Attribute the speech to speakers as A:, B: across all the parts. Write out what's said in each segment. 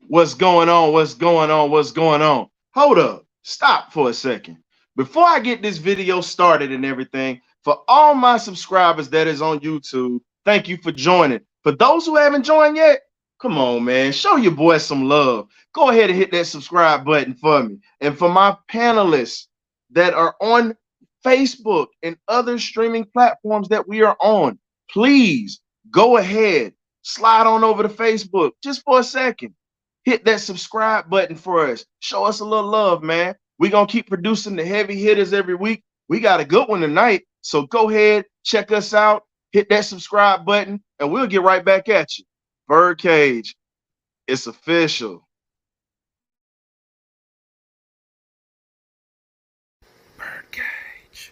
A: What's going on? What's going on? What's going on? Hold up. Stop for a second. Before I get this video started and everything, for all my subscribers that is on YouTube, thank you for joining. For those who haven't joined yet, come on, man. Show your boy some love. Go ahead and hit that subscribe button for me. And for my panelists that are on Facebook and other streaming platforms that we are on, please go ahead, slide on over to Facebook just for a second. Hit that subscribe button for us. Show us a little love, man. We're going to keep producing the heavy hitters every week. We got a good one tonight. So go ahead, check us out, hit that subscribe button, and we'll get right back at you. BirdCage, it's official.
B: BirdCage.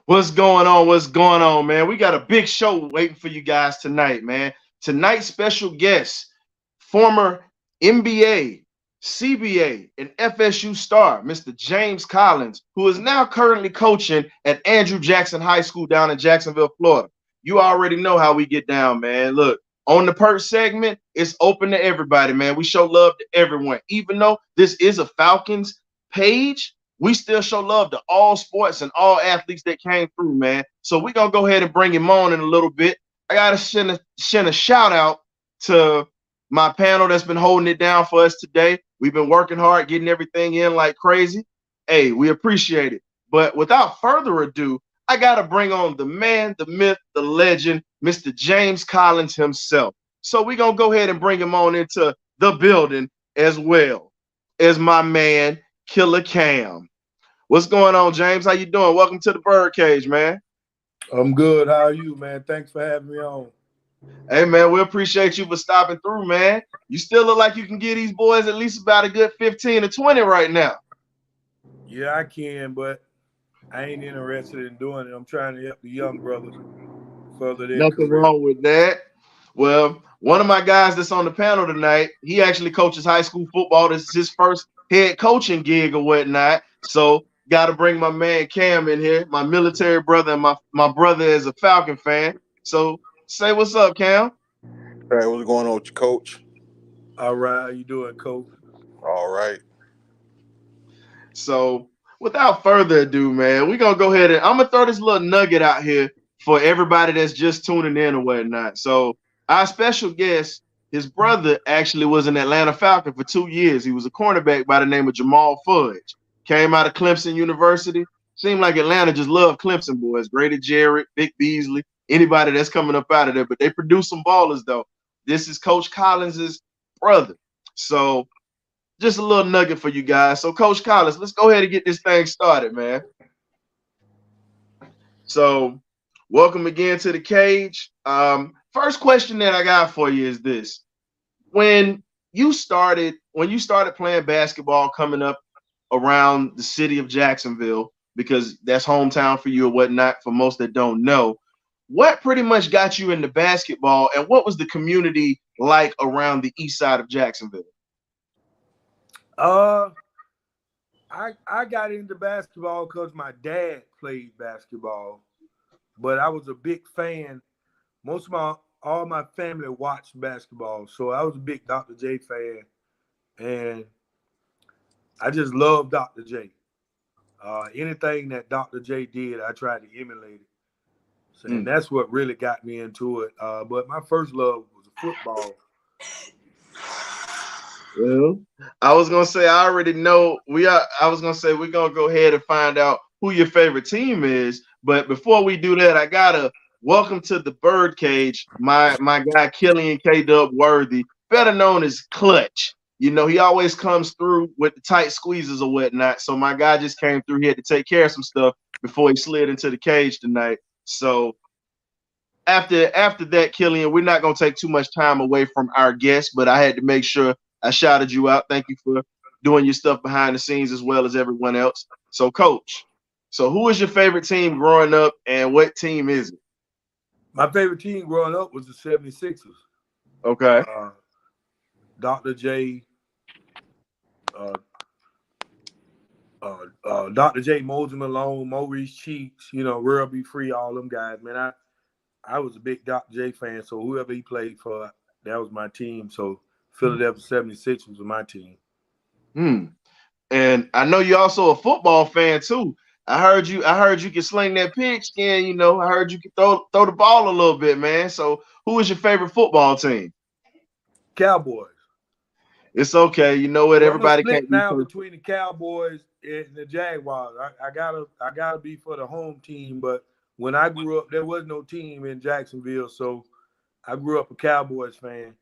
A: What's going on? What's going on, man? We got a big show waiting for you guys tonight, man. Tonight's special guest, former NBA, CBA, and FSU star, Mr. James Collins, who is now currently coaching at Andrew Jackson High School down in Jacksonville, Florida. You already know how we get down, man. Look, on the Perch segment, it's open to everybody, man. We show love to everyone. Even though this is a Falcons page, we still show love to all sports and all athletes that came through, man. So we're going to go ahead and bring him on in a little bit. I got to send a shout out to my panel that's been holding it down for us today. We've been working hard, getting everything in like crazy. Hey, we appreciate it. But without further ado, I got to bring on the man, the myth, the legend, Mr. James Collins himself. So we're going to go ahead and bring him on into the building as well as my man, Killer Cam. What's going on, James? How you doing? Welcome to the BirdCage, man.
C: I'm good. How are you, man? Thanks for having me on.
A: Hey, man, we appreciate you for stopping through, man. You still look like you can give these boys at least about a good 15 to 20 right now.
C: Yeah, I can, but I ain't interested in doing it. I'm trying to help the young brothers further their
A: Nothing
C: career.
A: wrong with that. Well, one of my guys that's on the panel tonight, he actually coaches high school football. This is his first head coaching gig or whatnot. So got to bring my man Cam in here, my military brother, and my brother is a Falcon fan. So say what's up, Cam.
D: Hey, what's going on with you, Coach?
C: All right, how you doing, Coach?
D: All right.
A: So without further ado, man, we're going to go ahead and I'm going to throw this little nugget out here for everybody that's just tuning in or whatnot. So our special guest, his brother actually was an Atlanta Falcon for 2 years. He was a cornerback by the name of Jamal Fudge. Came out of Clemson University. Seemed like Atlanta just loved Clemson boys. Grady Jarrett, Vic Beasley, anybody that's coming up out of there. But they produce some ballers, though. This is Coach Collins's brother. So just a little nugget for you guys. So, Coach Collins, let's go ahead and get this thing started, man. So, welcome again to the cage. First question that I got for you is this. When you started playing basketball coming up around the city of Jacksonville, because that's hometown for you or whatnot, for most that don't know, what pretty much got you into basketball, and what was the community like around the east side of Jacksonville?
C: I got into basketball because my dad played basketball, but I was a big fan. All my family watched basketball, so I was a big Dr. J fan, and I just love Dr. J. Anything that Dr. J did, I tried to emulate it. So, and that's what really got me into it. But my first love was football.
A: Well, I was gonna say I already know I was gonna say we're gonna go ahead and find out who your favorite team is. But before we do that, I gotta welcome to the BirdCage my guy Killian K. Dub Worthy, better known as Clutch. You know, he always comes through with the tight squeezes or whatnot. So my guy just came through. He had to take care of some stuff before he slid into the cage tonight. So after that, Killian, we're not gonna take too much time away from our guest, but I had to make sure I shouted you out. Thank you for doing your stuff behind the scenes as well as everyone else. So, Coach, so who is your favorite team growing up, and what team is it?
C: My favorite team growing up was the 76ers.
A: Okay.
C: Dr. J, Dr. J, Moses Malone, Maurice Cheeks, Real Be Free, all them guys, man. I was a big Dr. J fan, so whoever he played for, that was my team. So Philadelphia 76 was my team.
A: And I know you're also a football fan too. I heard you can sling that pigskin, I heard you can throw the ball a little bit, man. So who is your favorite football team?
C: Cowboys.
A: It's okay. You know what?
C: Well,
A: Everybody
C: I'm split
A: can't be
C: now between the Cowboys and the Jaguars. I gotta be for the home team, but when I grew up, there was no team in Jacksonville, so I grew up a Cowboys fan.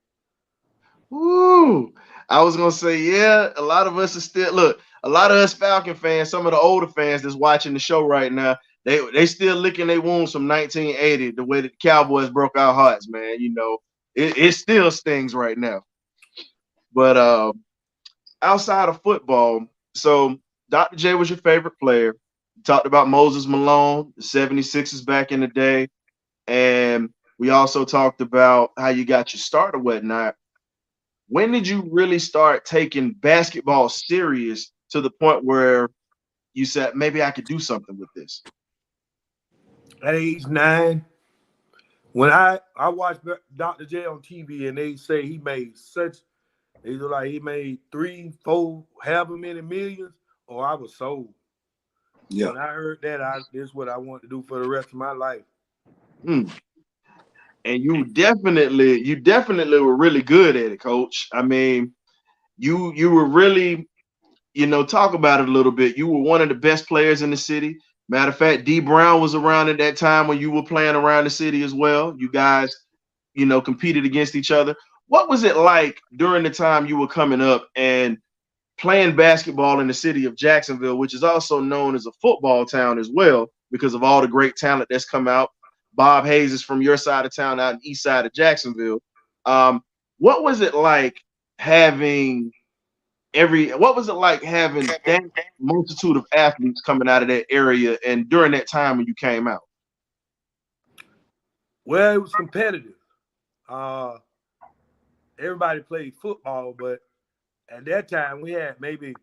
A: Ooh, I was gonna say, yeah, a lot of us are still a lot of us Falcon fans, some of the older fans that's watching the show right now, they still licking their wounds from 1980, the way that the Cowboys broke our hearts, man. It still stings right now. But outside of football, so Dr. J was your favorite player. You talked about Moses Malone, the 76ers back in the day, and we also talked about how you got your start or whatnot. When did you really start taking basketball serious to the point where you said, maybe I could do something with this?
C: At age 9, when I watched Dr. J on TV and they say he made he made 3, 4, however many millions, or I was sold. Yeah. When I heard that, this is what I want to do for the rest of my life.
A: And you definitely were really good at it, Coach. I mean, you were really, talk about it a little bit. You were one of the best players in the city. Matter of fact, D Brown was around at that time when you were playing around the city as well. You guys, competed against each other. What was it like during the time you were coming up and playing basketball in the city of Jacksonville, which is also known as a football town as well, because of all the great talent that's come out? Bob Hayes is from your side of town, out in east side of Jacksonville. What was it like having that multitude of athletes coming out of that area and during that time when you came out?
C: Well, it was competitive. Everybody played football, but at that time we had maybe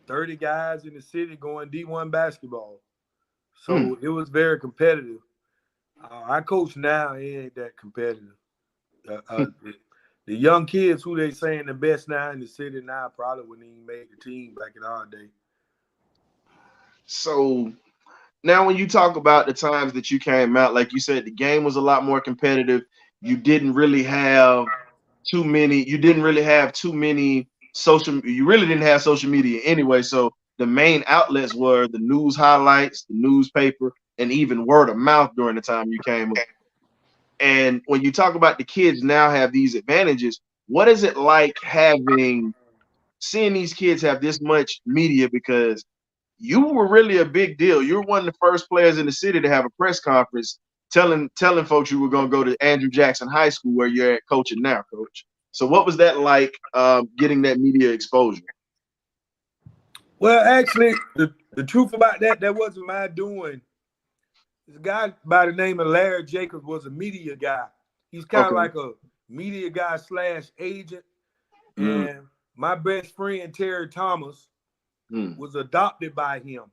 C: 30 guys in the city going D1 basketball. So it was very competitive. I coach now, it ain't that competitive. The young kids who they saying the best now in the city now probably wouldn't even make the team back in our day.
A: So now when you talk about the times that you came out, like you said, the game was a lot more competitive. You really didn't have too many you really didn't have social media anyway. So the main outlets were the news highlights, the newspaper, and even word of mouth during the time you came up. And when you talk about the kids now have these advantages, what is it like seeing these kids have this much media? Because you were really a big deal. You were one of the first players in the city to have a press conference telling folks you were going to go to Andrew Jackson High School, where you're at coaching now, Coach. So what was that like, getting that media exposure?
C: Well, actually, the truth about that wasn't my doing. This guy by the name of Larry Jacobs was a media guy. He's kind of like a media guy / agent. And my best friend, Terry Thomas, was adopted by him.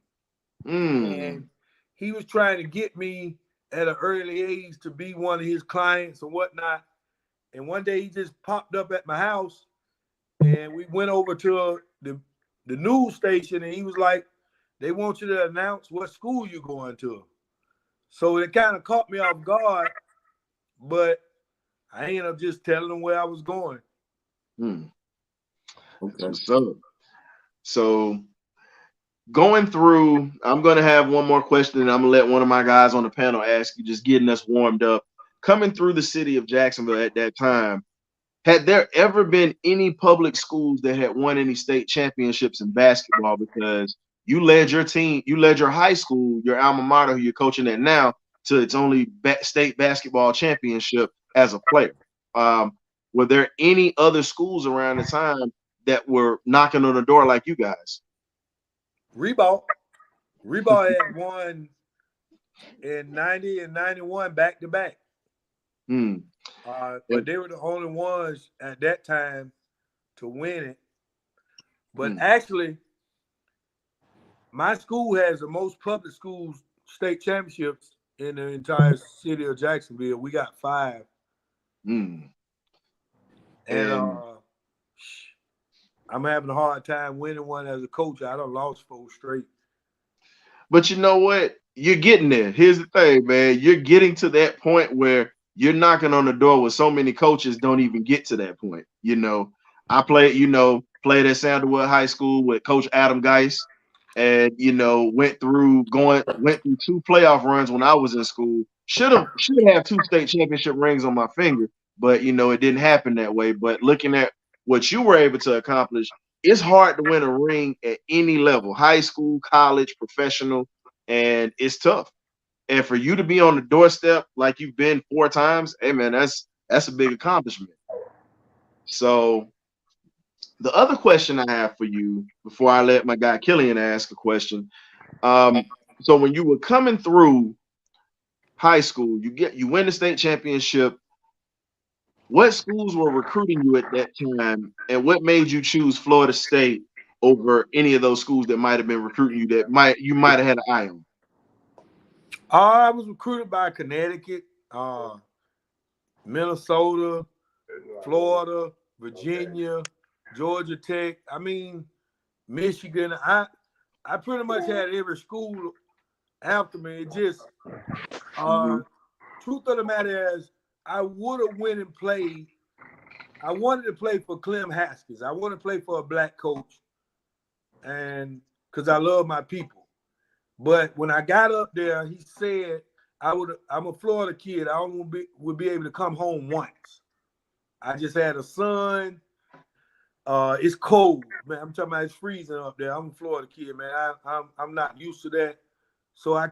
C: And he was trying to get me at an early age to be one of his clients and whatnot. And one day he just popped up at my house and we went over to the news station and he was like, they want you to announce what school you're going to. So it kind of caught me off guard, but I ended up just telling them where I was going.
A: Okay, so going through, I'm going to have one more question and I'm going to let one of my guys on the panel ask you, just getting us warmed up. Coming through the city of Jacksonville at that time, Had there ever been any public schools that had won any state championships in basketball? Because you led your team, you led your high school, your alma mater, who you're coaching at now, to its only state basketball championship as a player. Um, were there any other schools around the time that were knocking on the door like you guys?
C: Reebok had won in 90 and 91 back to back.
A: Hmm.
C: But they were the only ones at that time to win it. But actually, my school has the most public schools state championships in the entire city of Jacksonville. We got 5.
A: And
C: I'm having a hard time winning one as a coach. I done lost 4 straight.
A: But you know what? You're getting there. Here's the thing, man. You're getting to that point where you're knocking on the door where so many coaches don't even get to that point. You know, I played at Sandalwood High School with Coach Adam Geis, and went through 2 playoff runs when I was in school. Should have 2 state championship rings on my finger, but it didn't happen that way. But looking at what you were able to accomplish, it's hard to win a ring at any level, high school, college, professional, and it's tough. And for you to be on the doorstep like you've been 4 times, hey man, that's a big accomplishment. So the other question I have for you before I let my guy Killian ask a question. So when you were coming through high school, you win the state championship. What schools were recruiting you at that time, and what made you choose Florida State over any of those schools that might have been recruiting you that you might have had an eye on?
C: I was recruited by Connecticut, Minnesota, Florida, Virginia, Georgia Tech. I mean, Michigan. I pretty much had every school after me. It just, truth of the matter is, I would have went and played. I wanted to play for Clem Haskins. I wanted to play for a black coach, and because I love my people. But when I got up there, he said, I'm a Florida kid. I only would be able to come home once. I just had a son. It's cold, man. I'm talking about it's freezing up there. I'm a Florida kid, man. I'm not used to that. So it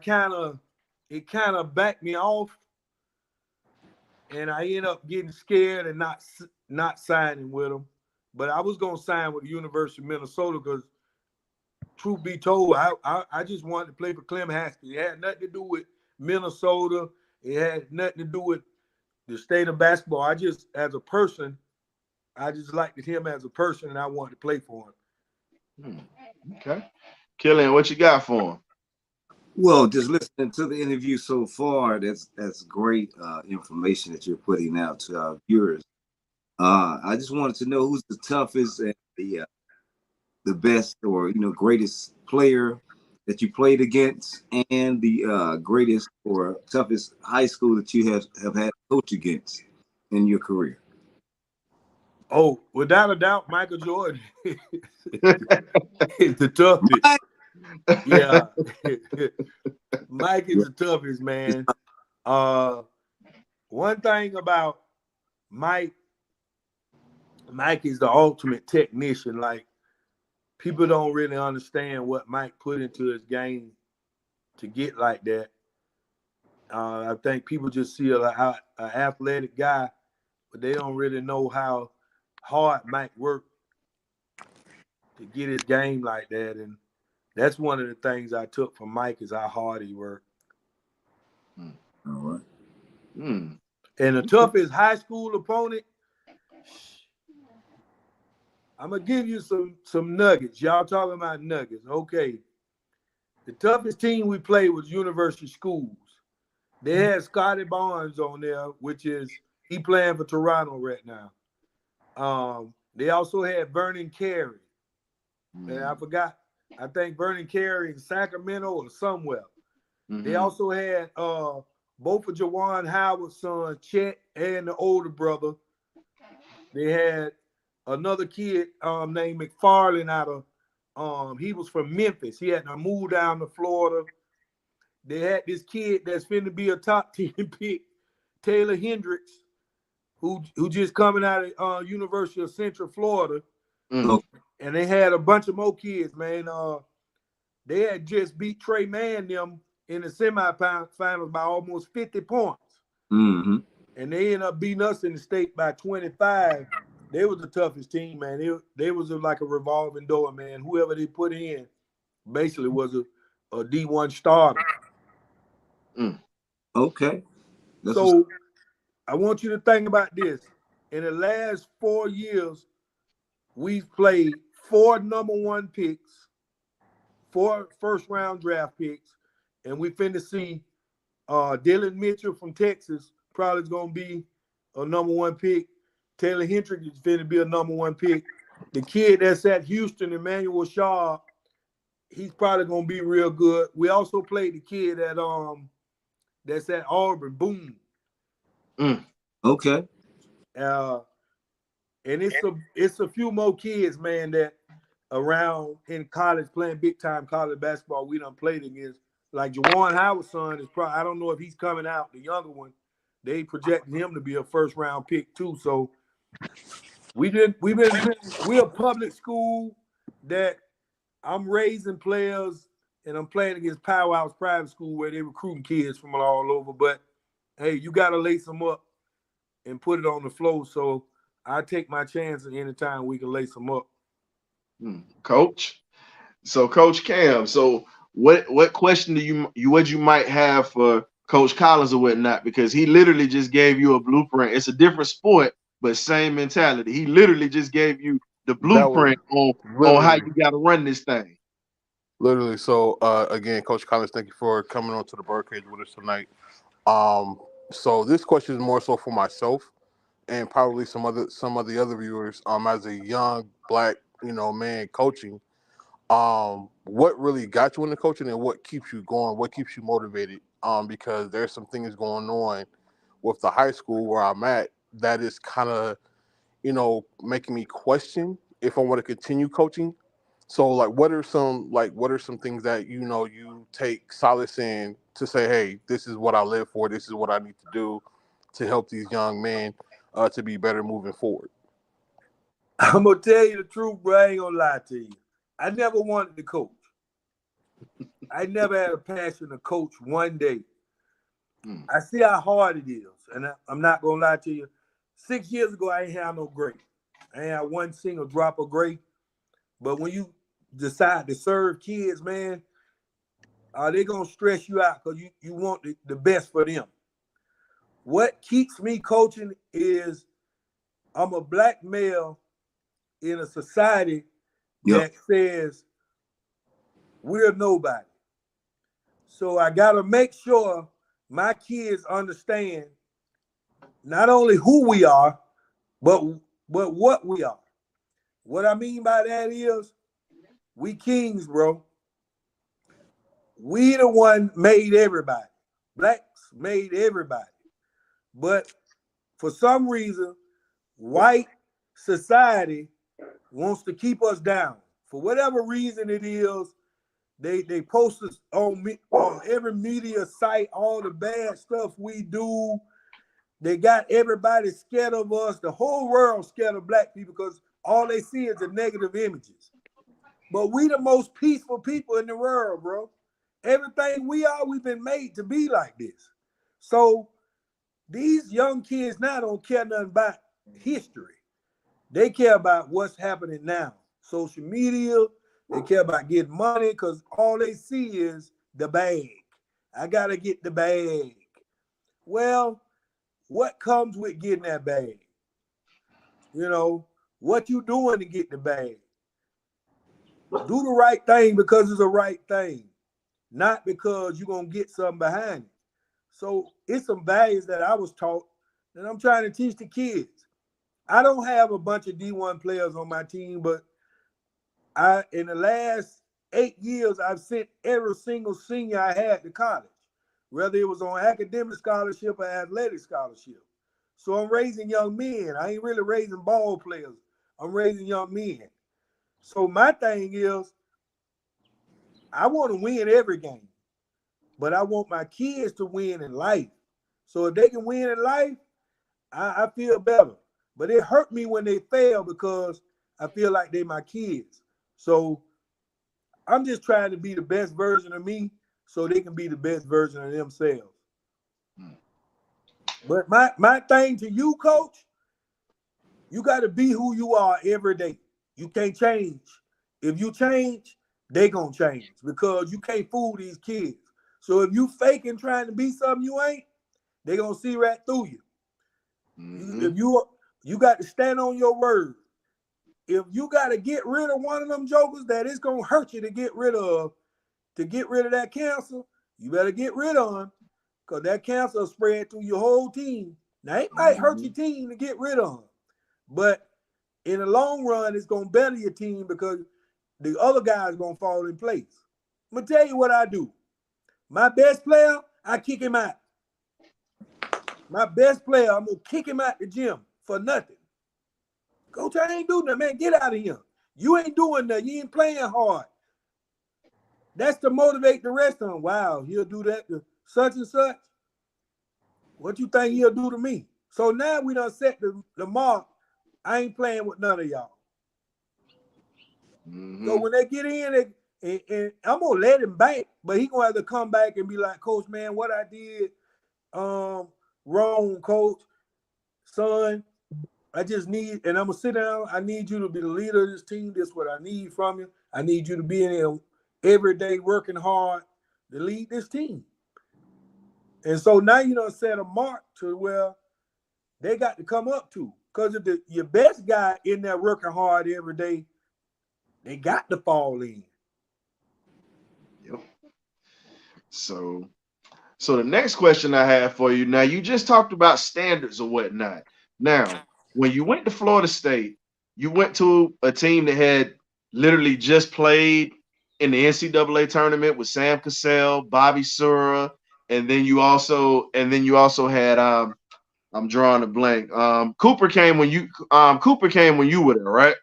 C: kind of backed me off. And I ended up getting scared and not signing with them. But I was going to sign with the University of Minnesota because, truth be told, I just wanted to play for Clem Haskins. It had nothing to do with Minnesota. It had nothing to do with the state of basketball. As a person, I just liked him as a person, and I wanted to play for him.
A: Okay. Killian, what you got for him?
B: Well, just listening to the interview so far, that's great information that you're putting out to our viewers. I just wanted to know who's the toughest and the best or greatest player that you played against, and the greatest or toughest high school that you have had to coach against in your career.
C: Oh, without a doubt, Michael Jordan is the toughest. Yeah. Mike is the toughest, man. One thing about Mike is the ultimate technician. Like, people don't really understand what Mike put into his game to get like that. I think people just see an athletic guy, but they don't really know how hard Mike worked to get his game like that. And that's one of the things I took from Mike is how hard he worked.
B: All right.
C: And the toughest high school opponent, I'm going to give you some nuggets. Y'all talking about nuggets. Okay. The toughest team we played was University Schools. They had Scotty Barnes on there, which is he playing for Toronto right now. They also had Vernon Carey. And I forgot. I think Vernon Carey in Sacramento or somewhere. They also had both of Jawan Howard's sons, Chet and the older brother. They had another kid named McFarland out of he was from Memphis. He had to move down to Florida. They had this kid that's finna be a top 10 pick, Taylor Hendricks, who just coming out of University of Central Florida,
A: Mm.
C: and they had a bunch of more kids, man. They had just beat Trey Mann them in the semifinals by almost 50 points.
B: Mm-hmm.
C: And they ended up beating us in the state by 25. They was the toughest team, man. They was like a revolving door, man. Whoever they put in basically was a D1 starter.
A: Mm.
B: Okay.
C: So I want you to think about this. In the last 4 years, we've played 4 number 1 picks, 4 first-round draft picks, and we finna see Dylan Mitchell from Texas probably is going to be a number 1 pick. Taylor Hendricks is finna be a number 1 pick. The kid that's at Houston, Emmanuel Shaw, he's probably going to be real good. We also played the kid that's at Auburn, Boone.
A: Mm.
B: Okay.
C: And it's a few more kids, man, that around in college playing big time college basketball we done played against. Like Juwan Howard's son is probably, I don't know if he's coming out, the younger one. They projected him to be a first round pick too. So we're a public school that I'm raising players and I'm playing against Powerhouse Private School where they're recruiting kids from all over. But hey, you gotta lace them up and put it on the floor. So I take my chances anytime we can lace them up.
A: Coach. So Coach Cam, so what question do you might have for Coach Collins or whatnot? Because he literally just gave you a blueprint. It's a different sport, but same mentality. He literally just gave you the
D: That was
A: blueprint on how
D: literally,
A: you got to run this thing.
D: literally. So again, Coach Collins, thank you for coming on to the BirdCage with us tonight. So this question is more so for myself and probably some of the other viewers. As a young black, man coaching, what really got you into coaching and what keeps you going, what keeps you motivated? Because there's some things going on with the high school where I'm at that is kind of, making me question if I want to continue coaching. So what are some things that you take solace in to say, hey, this is what I live for, this is what I need to do to help these young men to be better moving forward?
C: I'm gonna tell you the truth, bro. I ain't gonna lie to you. I never wanted to coach. I never had a passion to coach one day. I see how hard it is, and I'm not gonna lie to you. 6 years ago, I ain't had no grade. I ain't had one single drop of grade. But when you decide to serve kids, man, they gonna stress you out because you want the best for them. What keeps me coaching is I'm a black male in a society that says we're nobody. So I gotta make sure my kids understand not only who we are, but what we are. What I mean by that is we kings, bro. We the one made everybody. Blacks made everybody. But for some reason, white society wants to keep us down. For whatever reason it is, they post us on every media site, all the bad stuff we do. They got everybody scared of us. The whole world scared of black people because all they see is the negative images. But we the most peaceful people in the world, bro. Everything we are, we've been made to be like this. So these young kids now don't care nothing about history. They care about what's happening now. Social media, they care about getting money because all they see is the bag. I got to get the bag. Well, what comes with getting that bag? What you doing to get the bag? Do the right thing because it's the right thing, not because you're going to get something behind it. So it's some values that I was taught that I'm trying to teach the kids. I don't have a bunch of D1 players on my team, but in the last 8 years, I've sent every single senior I had to college, whether it was on academic scholarship or athletic scholarship. So I'm raising young men. I ain't really raising ball players. I'm raising young men. So my thing is, I want to win every game, but I want my kids to win in life. So if they can win in life, I feel better. But it hurt me when they fail because I feel like they my kids. So I'm just trying to be the best version of me so they can be the best version of themselves. But my thing to you, coach, you got to be who you are every day. You can't change. If you change, they gonna change because you can't fool these kids. So if you faking trying to be something you ain't, they gonna see right through you. If you got to stand on your word. If you got to get rid of one of them jokers that it's gonna hurt you to get rid of that cancer, you better get rid of them because that cancer spread through your whole team. Now it might hurt your team to get rid of them, but in the long run, it's gonna better your team because the other guys gonna fall in place. I'm gonna tell you what I do. My best player, I kick him out. My best player, I'm gonna kick him out the gym for nothing. Coach, I ain't doing that, man. Get out of here. You ain't doing that. You ain't playing hard. That's to motivate the rest of them. Wow, he'll do that to such and such. What you think he'll do to me? So now we done set the mark. I ain't playing with none of y'all. So when they get in, and I'm gonna let him back, but he gonna have to come back and be like, Coach, man, what I did wrong, Coach, son. I just need, and I'm gonna sit down. I need you to be the leader of this team. This is what I need from you. I need you to be in there every day working hard to lead this team. And so now you done set a mark to where they got to come up to. Because if your best guy in there working hard every day, they got to fall in.
A: Yep. So the next question I have for you, now you just talked about standards or whatnot. Now, when you went to Florida State, you went to a team that had literally just played in the NCAA tournament with Sam Cassell, Bobby Sura, and then you also had I'm drawing a blank. Cooper came when you were there, right?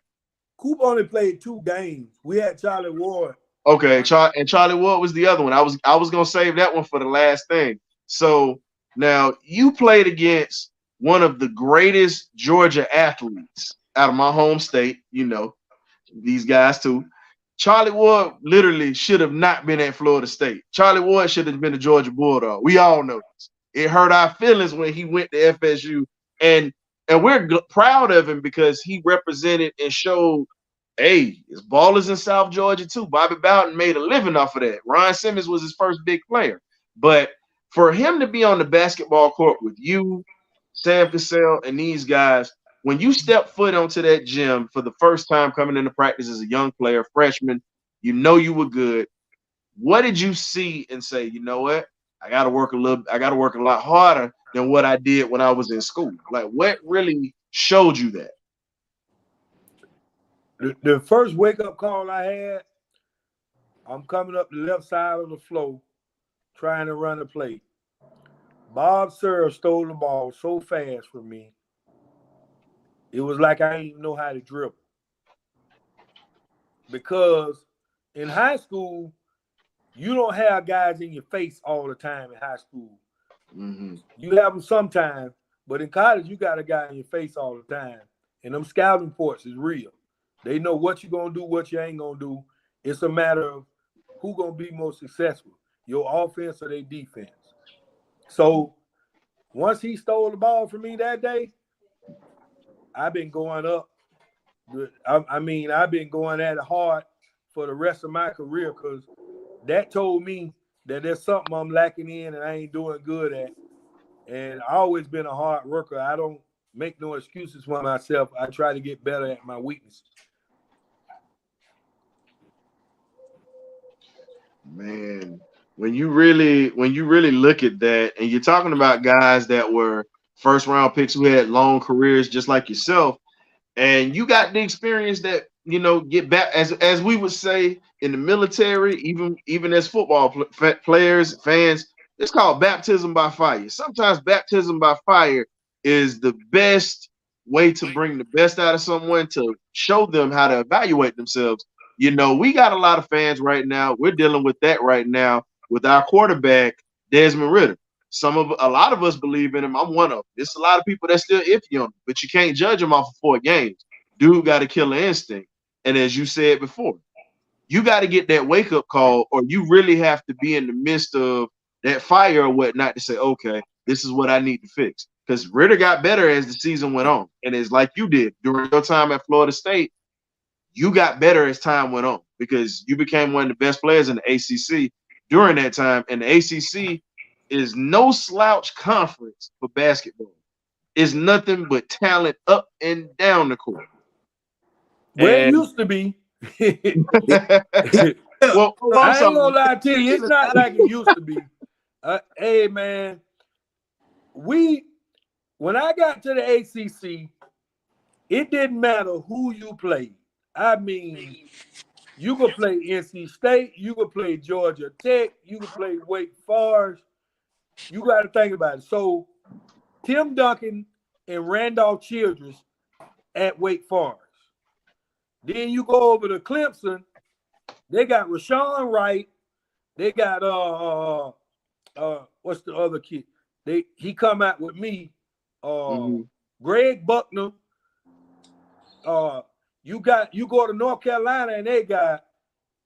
C: Cooper only played 2 games. We had Charlie Ward.
A: Okay, Charlie Ward was the other one. I was gonna save that one for the last thing. So now you played against one of the greatest Georgia athletes out of my home state. You know, these guys too. Charlie Ward literally should have not been at Florida State. Charlie Ward should have been a Georgia Bulldog. We all know this. It hurt our feelings when he went to FSU, and we're proud of him because he represented and showed, hey, his ballers in South Georgia too. Bobby Bowden made a living off of that. Ron Simmons was his first big player. But for him to be on the basketball court with you, Sam Cassell, and these guys, when you step foot onto that gym for the first time coming into practice as a young player, freshman, you know you were good. What did you see and say, you know what? I gotta work a lot harder than what I did when I was in school. Like, what really showed you that?
C: The first wake-up call I had, I'm coming up the left side of the floor, trying to run a play. Bob Sura stole the ball so fast from me. It was like I didn't even know how to dribble. Because in high school, you don't have guys in your face all the time in high school. You have them sometimes, but in college, you got a guy in your face all the time. And them scouting reports is real. They know what you're going to do, what you ain't going to do. It's a matter of who's going to be most successful, your offense or their defense. So once he stole the ball from me that day, I've been going up. I've been going at it hard for the rest of my career because that told me that there's something I'm lacking in and I ain't doing good at. And I've always been a hard worker. I don't make no excuses for myself. I try to get better at my weaknesses.
A: Man, when you really look at that, and you're talking about guys that were first round picks who had long careers just like yourself, and you got the experience that, you know, get back as we would say in the military, even as football players, fans, it's called baptism by fire. Sometimes baptism by fire is the best way to bring the best out of someone, to show them how to evaluate themselves. You know, we got a lot of fans right now. We're dealing with that right now with our quarterback, Desmond Ridder. A lot of us believe in him. I'm one of them. There's a lot of people that still iffy on him, but you can't judge him off of 4 games. Dude got a killer instinct. And as you said before, you got to get that wake up call, or you really have to be in the midst of that fire or whatnot to say, okay, this is what I need to fix. Because Ritter got better as the season went on. And it's like you did during your time at Florida State, you got better as time went on because you became one of the best players in the ACC during that time. And the ACC is no slouch conference for basketball. It's nothing but talent up and down the court.
C: Where it used to be.
A: Well,
C: I ain't gonna lie to you, it's not like it used to be. Hey man, when I got to the ACC, it didn't matter who you played. I mean, you could play NC State, you could play Georgia Tech, you could play Wake Forest. You got to think about it. So, Tim Duncan and Randolph Childress at Wake Forest. Then you go over to Clemson. They got Rashawn Wright. They got what's the other kid? He come out with me. Greg Buckner. You go to North Carolina and they got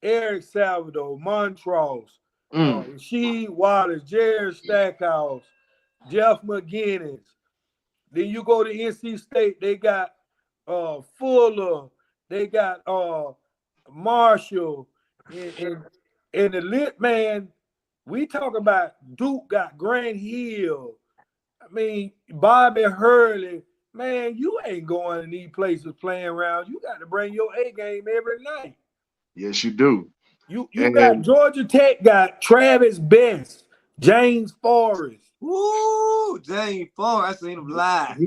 C: Eric Salvador, Montrose, Rasheed Wallace, Jared Stackhouse, Jeff McGinnis. Then you go to NC State, they got Fuller, they got Marshall, and the lit man. We talk about Duke got Grant Hill. I mean, Bobby Hurley. Man, you ain't going to these places playing around. You got to bring your A game every night.
A: Yes, you do.
C: You got Georgia Tech got Travis Best, James Forrest.
B: Woo, James Forrest. I seen him live.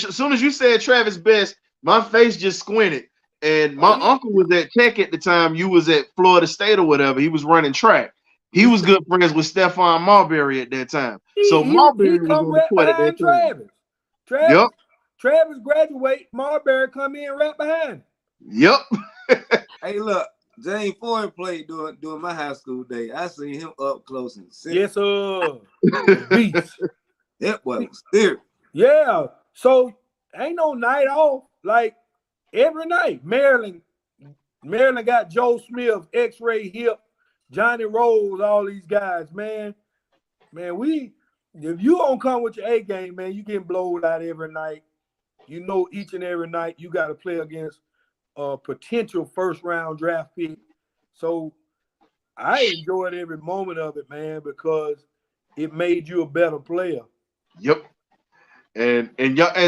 A: As soon as you said Travis Best, my face just squinted. And my uncle was at Tech at the time. You was at Florida State or whatever. He was running track. He was good friends with Stephon Marbury at that time. So Marbury was on the court at that time.
C: Travis graduate, Marbury come in right behind.
A: Yep.
B: Hey, look, James Forrest played during my high school day. I seen him up close and
C: yes, sir. Beast.
B: That was serious.
C: Yeah. So ain't no night off. Like every night, Maryland got Joe Smith, X-Ray Hip, Johnny Rose, all these guys, man. If you don't come with your A game, man, you getting blowed out every night. You know, each and every night you got to play against a potential first-round draft pick. So I enjoyed every moment of it, man, because it made you a better player.
A: Yep. And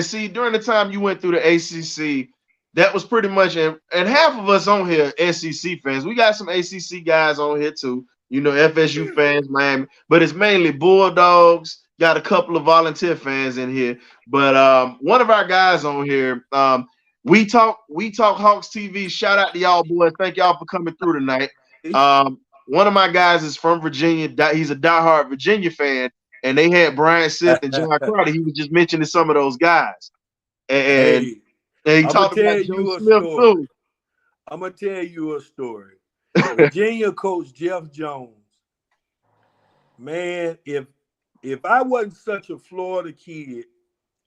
A: see, during the time you went through the ACC, that was pretty much, and half of us on here SEC fans. We got some ACC guys on here too. You know, FSU fans, Miami, but it's mainly Bulldogs. Got a couple of volunteer fans in here, but one of our guys on here, we talk Hawks TV. Shout out to y'all boys. Thank y'all for coming through tonight. One of my guys is from Virginia. He's a diehard Virginia fan, and they had Brian Sith and John Carter. He was just mentioning some of those guys, and he talked about Joe Smith too.
C: I'm gonna tell you a story. Virginia coach Jeff Jones, man, if I wasn't such a Florida kid,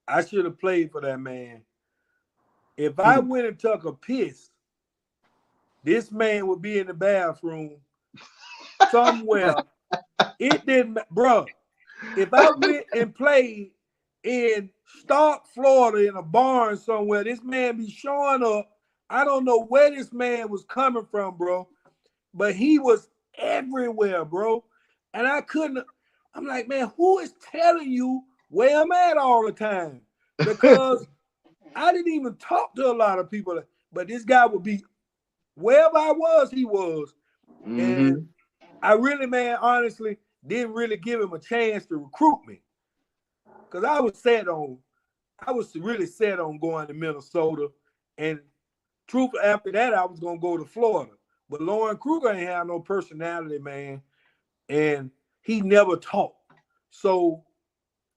C: I should have played for that man. If I went and took a piss, this man would be in the bathroom somewhere. It didn't, bro. If I went and played in Stark, Florida, in a barn somewhere, this man be showing up. I don't know where this man was coming from, bro. But he was everywhere, bro. And I'm like, man, who is telling you where I'm at all the time? Because I didn't even talk to a lot of people. But this guy would be, wherever I was, he was. And I really, man, honestly, didn't really give him a chance to recruit me. Because I was really set on going to Minnesota. And truthfully, after that, I was going to go to Florida. But Lauren Kruger ain't have no personality, man. And he never talked. So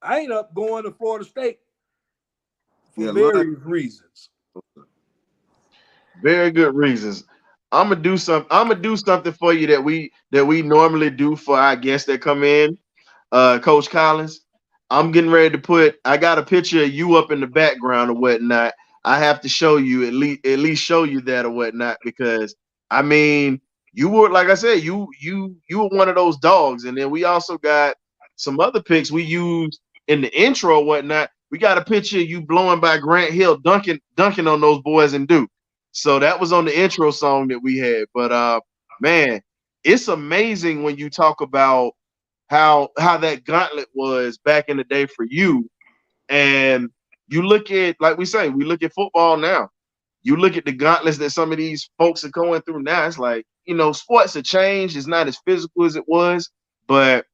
C: I ended up going to Florida State for various reasons.
A: Very good reasons. I'm gonna do something for you that we normally do for our guests that come in. Coach Collins. I'm getting ready to I got a picture of you up in the background or whatnot. I have to show you at least show you that or whatnot, because I mean, you were, like I said, you were one of those dogs. And then we also got some other pics we used in the intro or whatnot. We got a picture of you blowing by Grant Hill, dunking on those boys in Duke. So that was on the intro song that we had. But man, it's amazing when you talk about how that gauntlet was back in the day for you. And you look at, like we say, we look at football now. You look at the gauntlets that some of these folks are going through now. It's like, sports have changed. It's not as physical as it was, but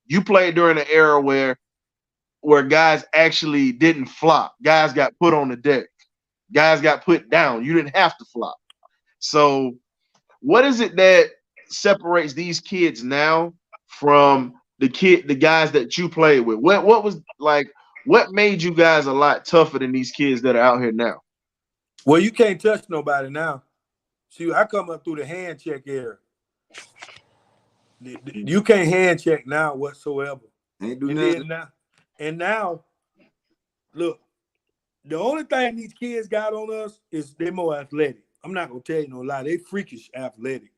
A: you played during an era where guys actually didn't flop. Guys got put on the deck. Guys got put down. You didn't have to flop. So what is it that separates these kids now from the guys that you played with? What made you guys a lot tougher than these kids that are out here now?
C: Well, you can't touch nobody now. See, I come up through the hand check era. You can't hand check now whatsoever.
B: Ain't do nothing.
C: Now, look, the only thing these kids got on us is they're more athletic. I'm not gonna tell you no lie, they freakish athletic,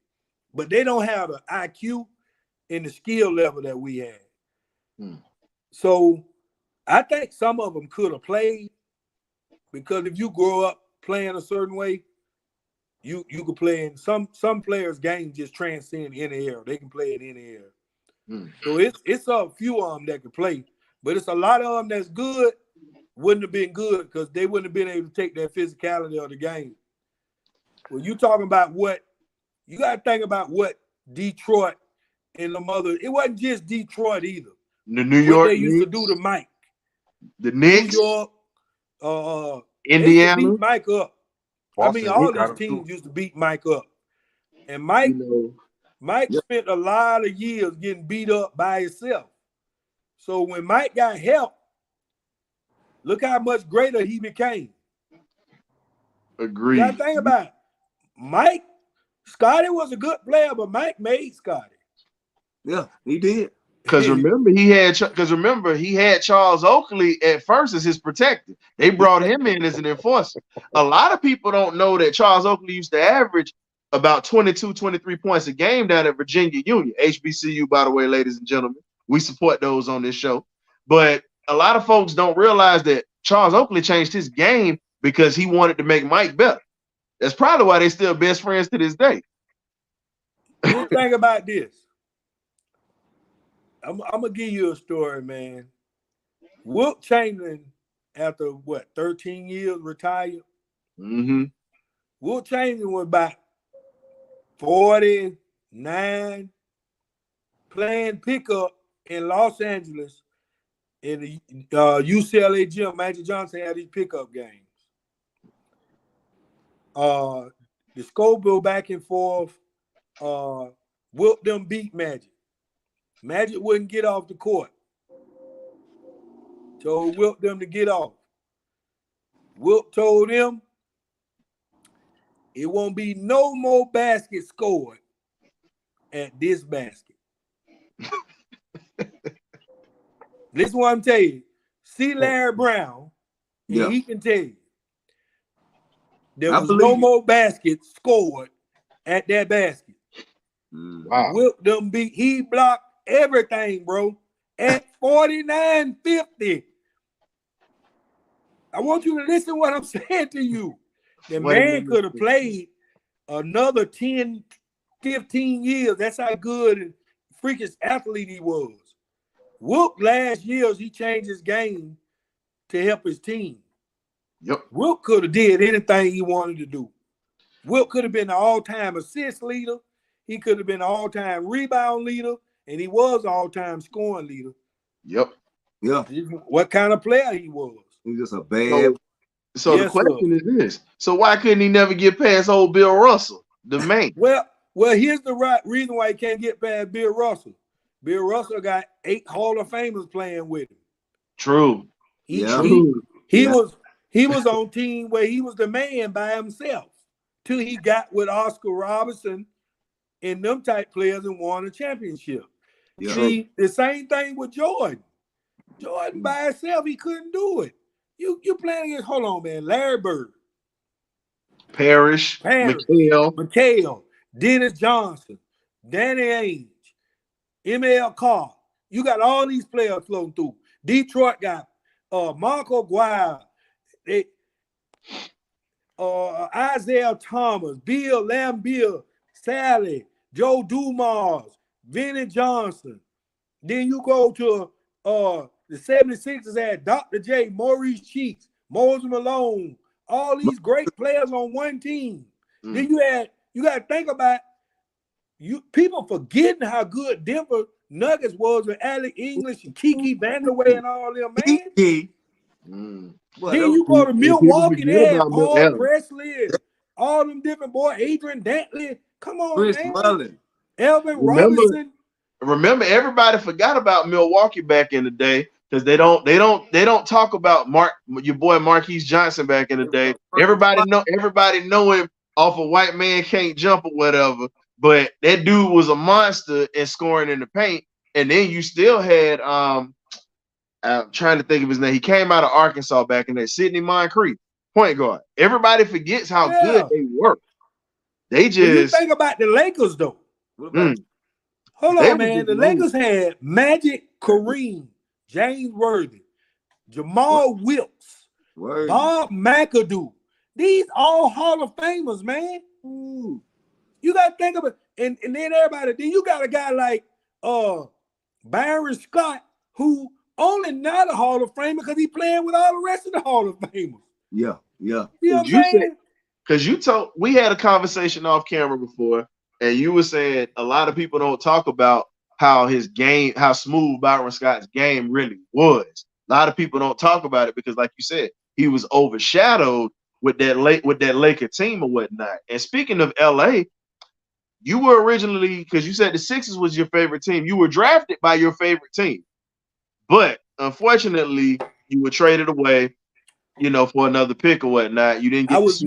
C: but they don't have the IQ and the skill level that we had. So I think some of them could have played, because if you grow up playing a certain way, you could play in some players' game just transcend any era. They can play in any era. So it's a few of them that can play, but it's a lot of them that's good wouldn't have been good because they wouldn't have been able to take that physicality of the game. When you talking about you got to think about what Detroit and it wasn't just Detroit either.
A: The New York,
C: what they used to do to Mike.
A: The Knicks,
C: New York,
A: Indiana,
C: they used to beat Mike up.
D: Boston,
C: all these teams used to beat Mike up. And Mike spent a lot of years getting beat up by himself. So when Mike got help, look how much greater he became.
A: Agreed.
C: You gotta think about it. Mike, Scotty was a good player, but Mike made Scotty.
B: Yeah, he did.
A: Because remember, he had Charles Oakley at first as his protector. They brought him in as an enforcer. A lot of people don't know that Charles Oakley used to average about 22, 23 points a game down at Virginia Union. HBCU, by the way, ladies and gentlemen. We support those on this show. But a lot of folks don't realize that Charles Oakley changed his game because he wanted to make Mike better. That's probably why they're still best friends to this day.
C: Just think about this. I'm gonna give you a story, man. Wilt Chamberlain, after 13 years retired. Wilt Chamberlain was about 49, playing pickup in Los Angeles in the UCLA gym. Magic Johnson had these pickup games. The score go back and forth. Wilt them beat Magic. Magic wouldn't get off the court. So Wilt them to get off. Wilt told him it won't be no more baskets scored at this basket. This is what I'm telling you. See Larry Brown, and he can tell you there was no more baskets scored at that basket.
A: Wow.
C: Wilt them beat. He blocked everything, bro, at 49-50. I want you to listen to what I'm saying to you. The man could have played another 10, 15 years. That's how good and freakish athlete he was. Wilt last year, he changed his game to help his team. Wilt could have did anything he wanted to do. Wilt could have been the all-time assist leader. He could have been the all-time rebound leader, and he was the all-time scoring leader.
A: Yeah.
C: What kind of player he was.
B: He was just a bad.
A: So the question is this. So why couldn't he never get past old Bill Russell, the man?
C: Well, here's the right reason why he can't get past Bill Russell. Bill Russell got 8 Hall of Famers playing with him.
A: True.
C: He was on team where he was the man by himself till he got with Oscar Robertson and them type players and won a championship.
B: Yeah.
C: See, the same thing with Jordan. Jordan by himself, he couldn't do it. You playing against, hold on, man, Larry Bird,
A: Parrish,
C: Parrish,
A: McHale.
C: McHale, Dennis Johnson, Danny Ainge, M.L. Carr. You got all these players floating through. Detroit got Marco Guire, Isaiah Thomas, Bill Lambier, Sally, Joe Dumas, Vinnie Johnson. Then you go to the 76ers had Dr. J, Maurice Cheeks, Moses Malone, all these great players on one team. Then you got to think about people forgetting how good Denver Nuggets was with Alec English and Kiki Vanderway and all them, man. Then you go to Milwaukee, they had Paul Presley and all them different boys, Adrian Dantley. Come on,
B: Chris
C: man.
B: Mullin.
C: Elvin Robinson.
A: Remember, everybody forgot about Milwaukee back in the day because they don't talk about your boy Marquise Johnson back in the day. Everybody know him off a White Man Can't Jump or whatever. But that dude was a monster in scoring in the paint. And then you still had I'm trying to think of his name. He came out of Arkansas back in there, Sidney Moncrief, point guard. Everybody forgets how good they were. They just
C: when you think about the Lakers though. Hold on, man. The Lakers had Magic, Kareem, James Worthy, Jamal Wilkes, Bob McAdoo. These all Hall of Famers, man. Ooh. You got to think of it. And then everybody, then you got a guy like Byron Scott, who only not a Hall of Famer because he playing with all the rest of the Hall of Famers.
B: Yeah.
C: You know what I'm saying?
A: Because we had a conversation off camera before, and you were saying a lot of people don't talk about how smooth Byron Scott's game really was. A lot of people don't talk about it because, like you said, he was overshadowed with that Laker team or whatnot. And speaking of LA, you were originally, because you said the Sixers was your favorite team, you were drafted by your favorite team. But unfortunately, you were traded away, for another pick or whatnot. You didn't get
C: I was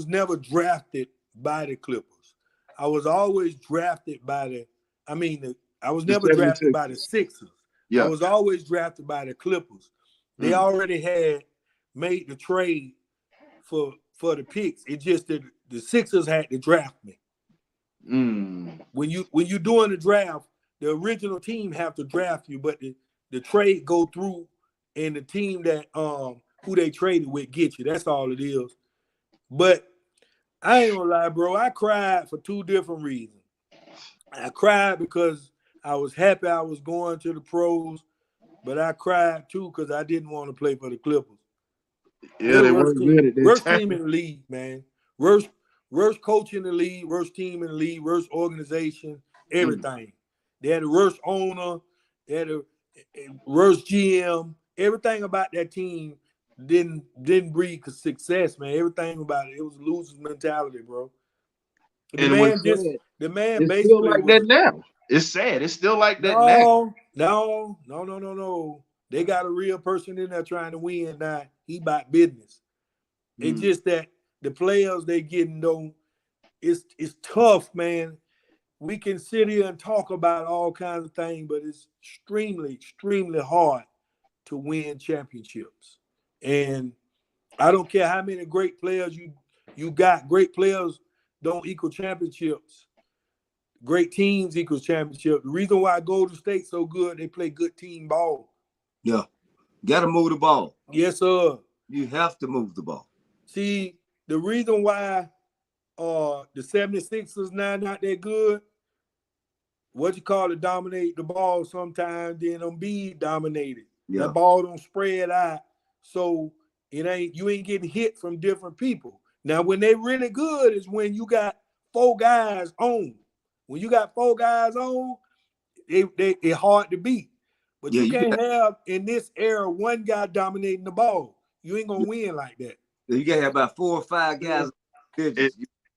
C: never drafted by the Clippers. I was always drafted by I was never drafted by the Sixers. Yeah. I was always drafted by the Clippers. They already had made the trade for the picks. It just that the Sixers had to draft me. When you're doing the draft, the original team have to draft you, but the trade go through and the team that who they traded with get you. That's all it is. But I ain't gonna lie, bro. I cried for two different reasons. I cried because I was happy I was going to the pros, but I cried too because I didn't want to play for the Clippers.
A: Yeah, they weren't good at that
C: worst
A: time.
C: team in the league, man. Worst coach in the league, worst team in the league, worst organization, everything. They had the worst owner, they had the worst GM. Everything about that team didn't breed success, man. Everything about it was a loser's mentality, bro. The man
A: it's
C: basically
A: still like that now. It's sad. It's still like that now.
C: No. They got a real person in there trying to win now. He about business. It's just that the players they getting though, it's tough, man. We can sit here and talk about all kinds of things, but it's extremely, extremely hard to win championships. And I don't care how many great players you got. Great players don't equal championships. Great teams equals championships. The reason why Golden State's so good, they play good team ball.
B: Yeah. Got to move the ball.
C: Yes, sir.
B: You have to move the ball.
C: See, the reason why the 76ers now not that good, dominate the ball sometimes, then Embiid dominated. Yeah. That ball don't spread out, so you ain't getting hit from different people. Now, when they really good is when you got four guys on. When you got four guys on, they're hard to beat. But you can't have in this era one guy dominating the ball. You ain't gonna win like that.
B: You gotta have about 4 or 5 guys to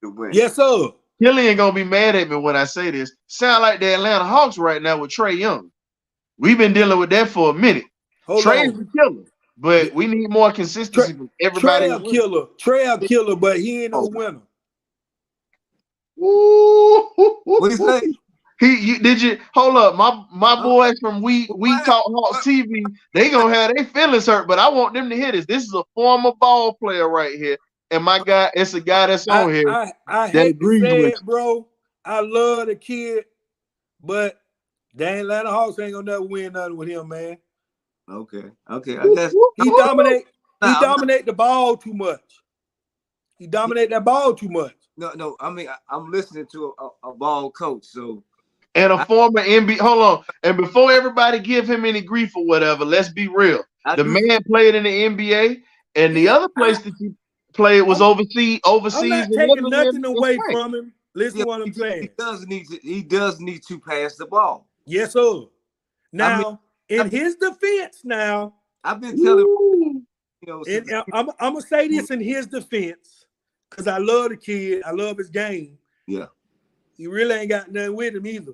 B: win.
C: Yes, sir.
A: Kelly ain't gonna be mad at me when I say this. Sound like the Atlanta Hawks right now with Trae Young. We've been dealing with that for a minute. Trae's the killer, but we need more consistency from everybody.
C: Trae a killer, but he ain't no winner.
A: Ooh.
B: What do you say?
A: Did you hold up? My boys from We Talk Hawks TV, they gonna have their feelings hurt, but I want them to hear this. This is a former ball player right here, and my guy, it's a guy that's on here
C: I
A: that
C: hate to
A: agrees
C: say
A: with
C: it, bro. I love the kid, but the Atlanta Hawks ain't gonna never win nothing with him, man.
B: Okay. I guess
C: He dominate the ball too much. He dominate that ball too much.
B: No. I mean, I'm listening to a ball coach, so.
A: And a former NBA. Hold on. And before everybody give him any grief or whatever, let's be real. The man played in the NBA, and the other place that he played was overseas.
C: I'm not taking nothing away from him. Listen to what I'm saying.
B: He does need to pass the ball.
C: Yes, sir. Now, in his defense,
B: I've been telling
C: I'm gonna say this in his defense, because I love the kid. I love his game.
B: Yeah.
C: He really ain't got nothing with him either.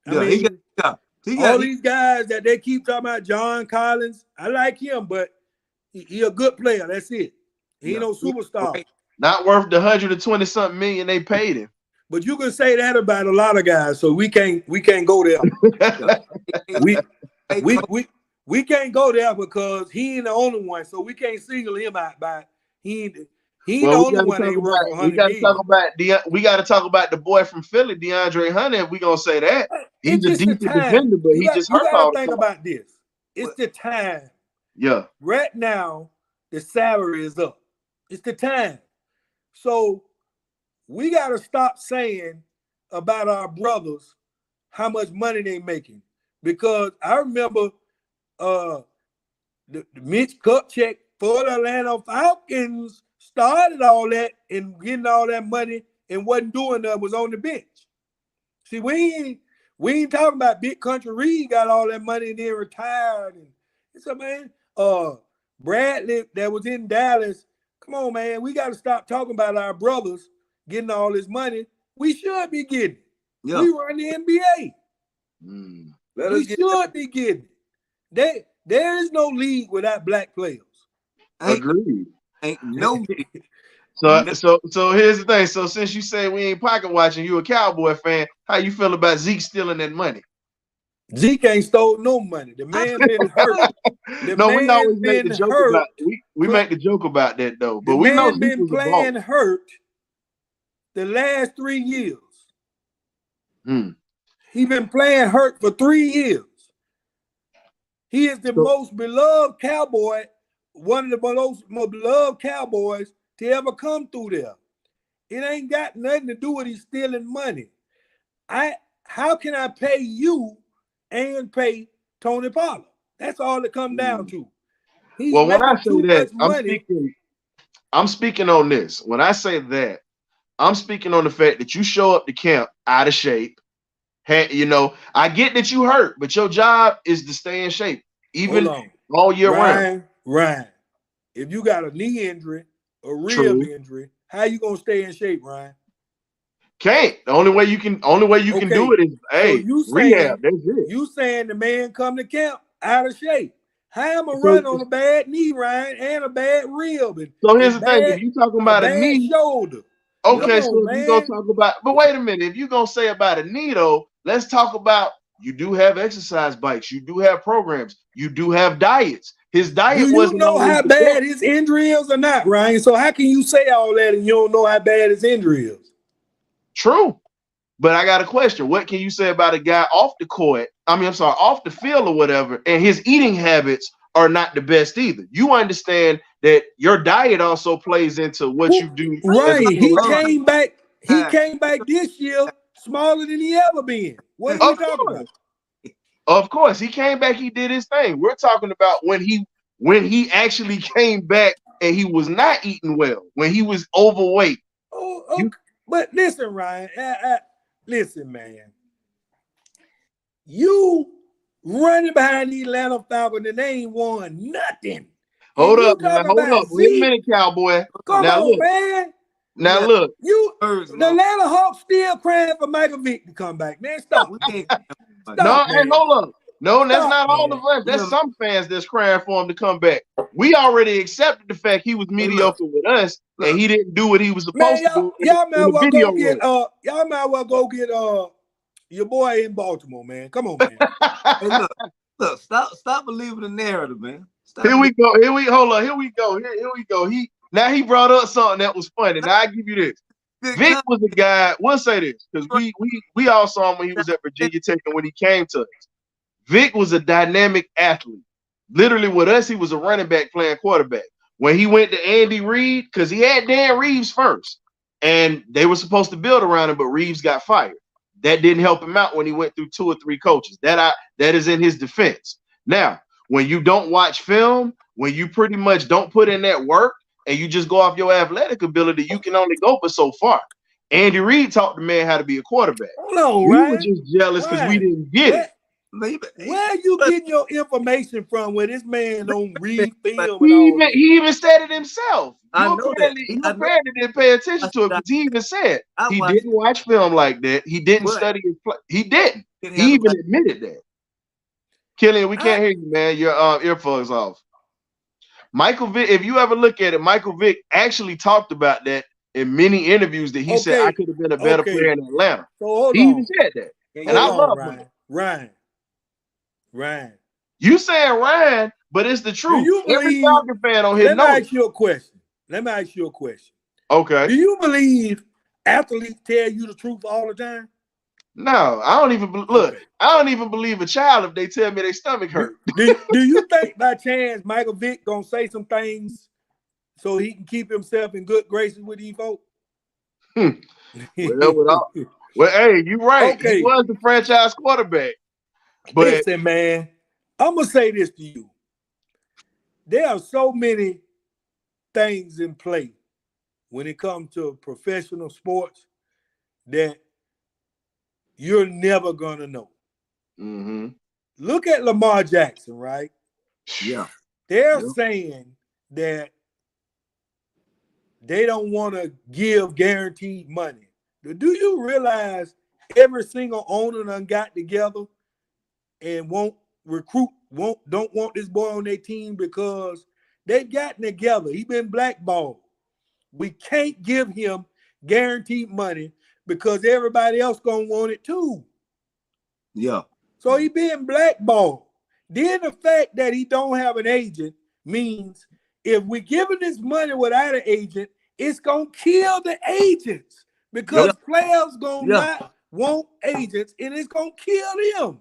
C: I
B: Yeah,
C: mean,
B: he got
C: all these guys that they keep talking about, John Collins, I like him, but he a good player. That's it. He ain't no superstar.
B: Right.
A: Not worth the 120-something million they paid him.
C: But you can say that about a lot of guys, so we can't go there. we can't go there because he ain't the only one, so we can't single him out by he ain't the only one that ain't worth 100 million.
A: We got to talk about the boy from Philly, DeAndre Hunter. If we gonna say that he's a decent defender, but he just hurt all the time.
C: Think about this. It's the time.
A: Yeah.
C: Right now, the salary is up. It's the time. So we got to stop saying about our brothers how much money they making, because I remember the Mitch Kupchak for the Atlanta Falcons started all that and getting all that money and wasn't doing that, was on the bench. See, we ain't talking about Big Country Reed got all that money and then retired. And it's a man, Bradley that was in Dallas. Come on, man. We got to stop talking about our brothers getting all this money. We should be getting it. Yeah. We run the NBA. We should be getting it. There is no league without black players.
A: Agreed.
B: Ain't no.
A: So here's the thing. So since you say we ain't pocket watching, you a Cowboy fan, how you feel about Zeke stealing that money?
C: Zeke ain't stole no money. The man been hurt.
A: We always make the joke about we make the joke about that though. But we know Zeke
C: been
A: was
C: playing hurt the last 3 years. He been playing hurt for 3 years. He is the most beloved Cowboy, one of the most beloved Cowboys to ever come through there. It ain't got nothing to do with he stealing money. How can I pay you and pay Tony Pollard? That's all it comes down to.
A: When I say that, I'm speaking on this. When I say that, I'm speaking on the fact that you show up to camp out of shape. I get that you hurt, but your job is to stay in shape, even all year round.
C: Ryan, if you got a knee injury, a rib injury, how you gonna stay in shape, Ryan?
A: Can't. The only way you can do it is rehab. That's it.
C: You saying the man come to camp out of shape? How am I run on a bad knee, Ryan, and a bad rib?
A: So here's the thing: if you talking about a knee,
C: shoulder.
A: Okay, so if you gonna talk about, but wait a minute, if you gonna say about a knee though, let's talk about. You do have exercise bikes, you do have programs, you do have diets. His diet wasn't.
C: You know how bad his injury is or not, Ryan? So how can you say all that and you don't know how bad his injury is?
A: True, but I got a question. What can you say about a guy off the court? Off the field or whatever, and his eating habits are not the best either. You understand that your diet also plays into what you do.
C: Right. He came back. He came back this year smaller than he ever been. What are we talking about?
A: Of course, he came back. He did his thing. We're talking about when he actually came back and he was not eating well, when he was overweight.
C: But listen, Ryan. Listen, man. You running behind the Atlanta Falcons and they ain't won nothing.
A: Hold up. Wait a minute, Cowboy.
C: Come on, man.
A: Now look.
C: The Atlanta Hawks still crying for Michael Vick to come back. Man, stop.
A: Hold up. No, that's not all of us. That's some fans that's crying for him to come back. We already accepted the fact he was mediocre with us and he didn't do what he was supposed to do.
C: Y'all might well go get Your boy in Baltimore, man. Come on, man.
B: Hey, look, stop believing the narrative, man.
A: Here we go. Hold on. Here we go. Here we go. He brought up something that was funny. Now I give you this. Vic was a guy. We'll say this because we all saw him when he was at Virginia Tech and when he came to us. Vic was a dynamic athlete. Literally with us, he was a running back playing quarterback. When he went to Andy Reid, because he had Dan Reeves first, and they were supposed to build around him, but Reeves got fired. That didn't help him out when he went through 2 or 3 coaches. That is in his defense. Now, when you don't watch film, when you pretty much don't put in that work, and you just go off your athletic ability, you can only go but so far. Andy Reid taught the man how to be a quarterback.
C: Hold on,
A: we
C: Ryan.
A: were just jealous because we didn't get it.
C: Where are you getting your information from where this man don't read film?
A: He even said it himself.
B: I know that.
A: You apparently didn't pay attention to it because he even said he didn't watch film like that. He didn't study his play. He didn't. He even admitted that. Killian, we can't hear you, man. Your earphones off. Michael Vick, if you ever look at it, Michael Vick actually talked about that in many interviews that he said I could have been a better player in Atlanta.
C: So
A: he even said that. And I love him.
C: Ryan.
A: You saying Ryan, but it's the truth. Every Falcon fan on here knows.
C: Let me ask you a question.
A: Okay.
C: Do you believe athletes tell you the truth all the time?
A: No, I don't even look. I don't even believe a child if they tell me their stomach hurt.
C: Do you think by chance Michael Vick gonna say some things so he can keep himself in good graces with these folks?
A: Well, hey, you're right.
C: Okay.
A: He was the franchise quarterback. But
C: listen, man, I'm gonna say this to you. There are so many things in play when it comes to professional sports that you're never gonna know.
A: Mm-hmm.
C: Look at Lamar Jackson, right?
B: Yeah.
C: They're saying that they don't want to give guaranteed money. Do you realize every single owner done got together and don't want this boy on their team because they've gotten together. He's been blackballed. We can't give him guaranteed money because everybody else gonna want it too.
B: Yeah.
C: So he being blackballed. Then the fact that he don't have an agent means if we're giving this money without an agent, it's gonna kill the agents because players gonna not want agents and it's gonna kill them.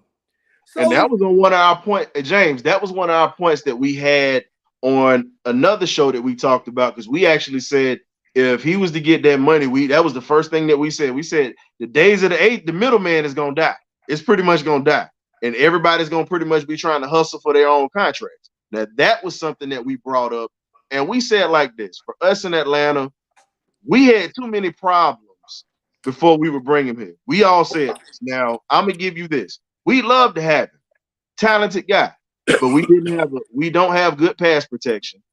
C: So,
A: and that was on one of our points, James. That was one of our points that we had on another show that we talked about because we actually said if he was to get that money, that was the first thing that we said. We said the days of the middleman is gonna die. It's pretty much gonna die, and everybody's gonna pretty much be trying to hustle for their own contracts. Now that was something that we brought up, and we said like this: for us in Atlanta, we had too many problems before we would bring him here. We all said this. Now I'm gonna give you this. We love to have him, talented guy, but we don't have good pass protection.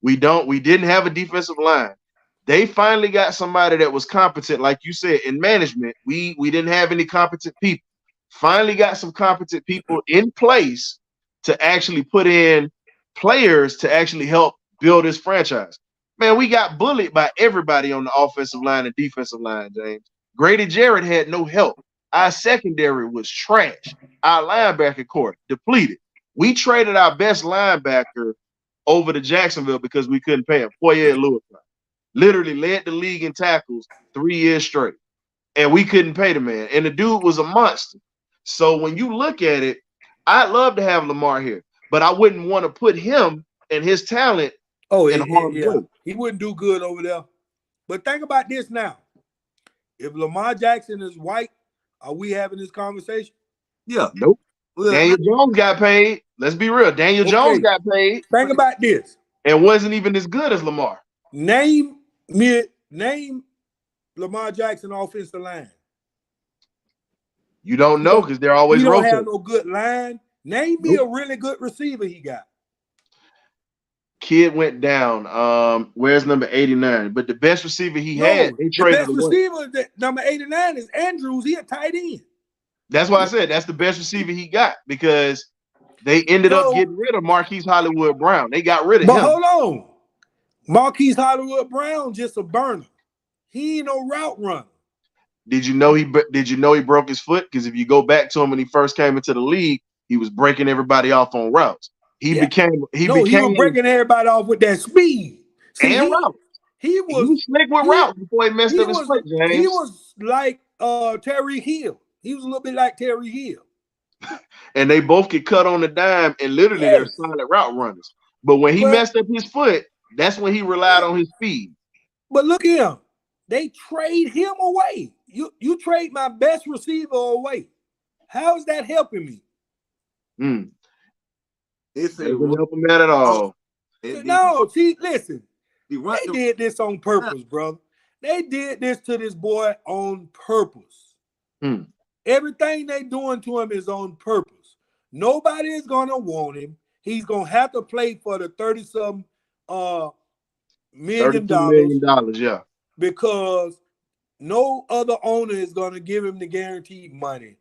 A: We didn't have a defensive line. They finally got somebody that was competent, like you said, in management. We didn't have any competent people. Finally got some competent people in place to actually put in players to actually help build this franchise. Man, we got bullied by everybody on the offensive line and defensive line, James. Grady Jarrett had no help. Our secondary was trash. Our linebacker core depleted. We traded our best linebacker over to Jacksonville because we couldn't pay him. Poyer Lewis literally led the league in tackles 3 years straight, and we couldn't pay the man. And the dude was a monster. So when you look at it, I'd love to have Lamar here, but I wouldn't want to put him and his talent in harm's way.
C: He wouldn't do good over there. But think about this now. If Lamar Jackson is white, are we having this conversation?
B: Yeah.
A: Nope. Daniel Jones got paid. Let's be real. Daniel Jones got paid.
C: Think about this.
A: And wasn't even as good as Lamar.
C: Name Lamar Jackson offensive line.
A: You don't know because they're always rotating.
C: He don't have no good line. Name me a really good receiver he got.
A: Kid went down. Where's number 89? But the best receiver he had, they traded away.
C: The best receiver, number 89, is Andrews. He a tight end.
A: That's why I said that's the best receiver he got because they ended up getting rid of Marquise Hollywood Brown. They got rid of him.
C: But hold on. Marquise Hollywood Brown just a burner. He ain't no route runner.
A: Did you know he broke his foot? Because if you go back to him when he first came into the league, he was breaking everybody off on routes. He became
C: he was breaking everybody off with that speed. See,
A: and routes.
C: He
A: was slick with routes before he messed up his foot, James.
C: He was like Terry Hill. He was a little bit like Terry Hill.
A: And they both get cut on the dime, and literally they're solid route runners. But when he messed up his foot, that's when he relied on his speed.
C: But look at him. They trade him away. You trade my best receiver away. How is that helping me?
A: It doesn't help him at all.
C: No, see, listen. They did this on purpose, brother. They did this to this boy on purpose. Everything they doing to him is on purpose. Nobody is gonna want him. He's gonna have to play for the $30-some million.
A: $32 million, yeah.
C: Because no other owner is gonna give him the guaranteed money.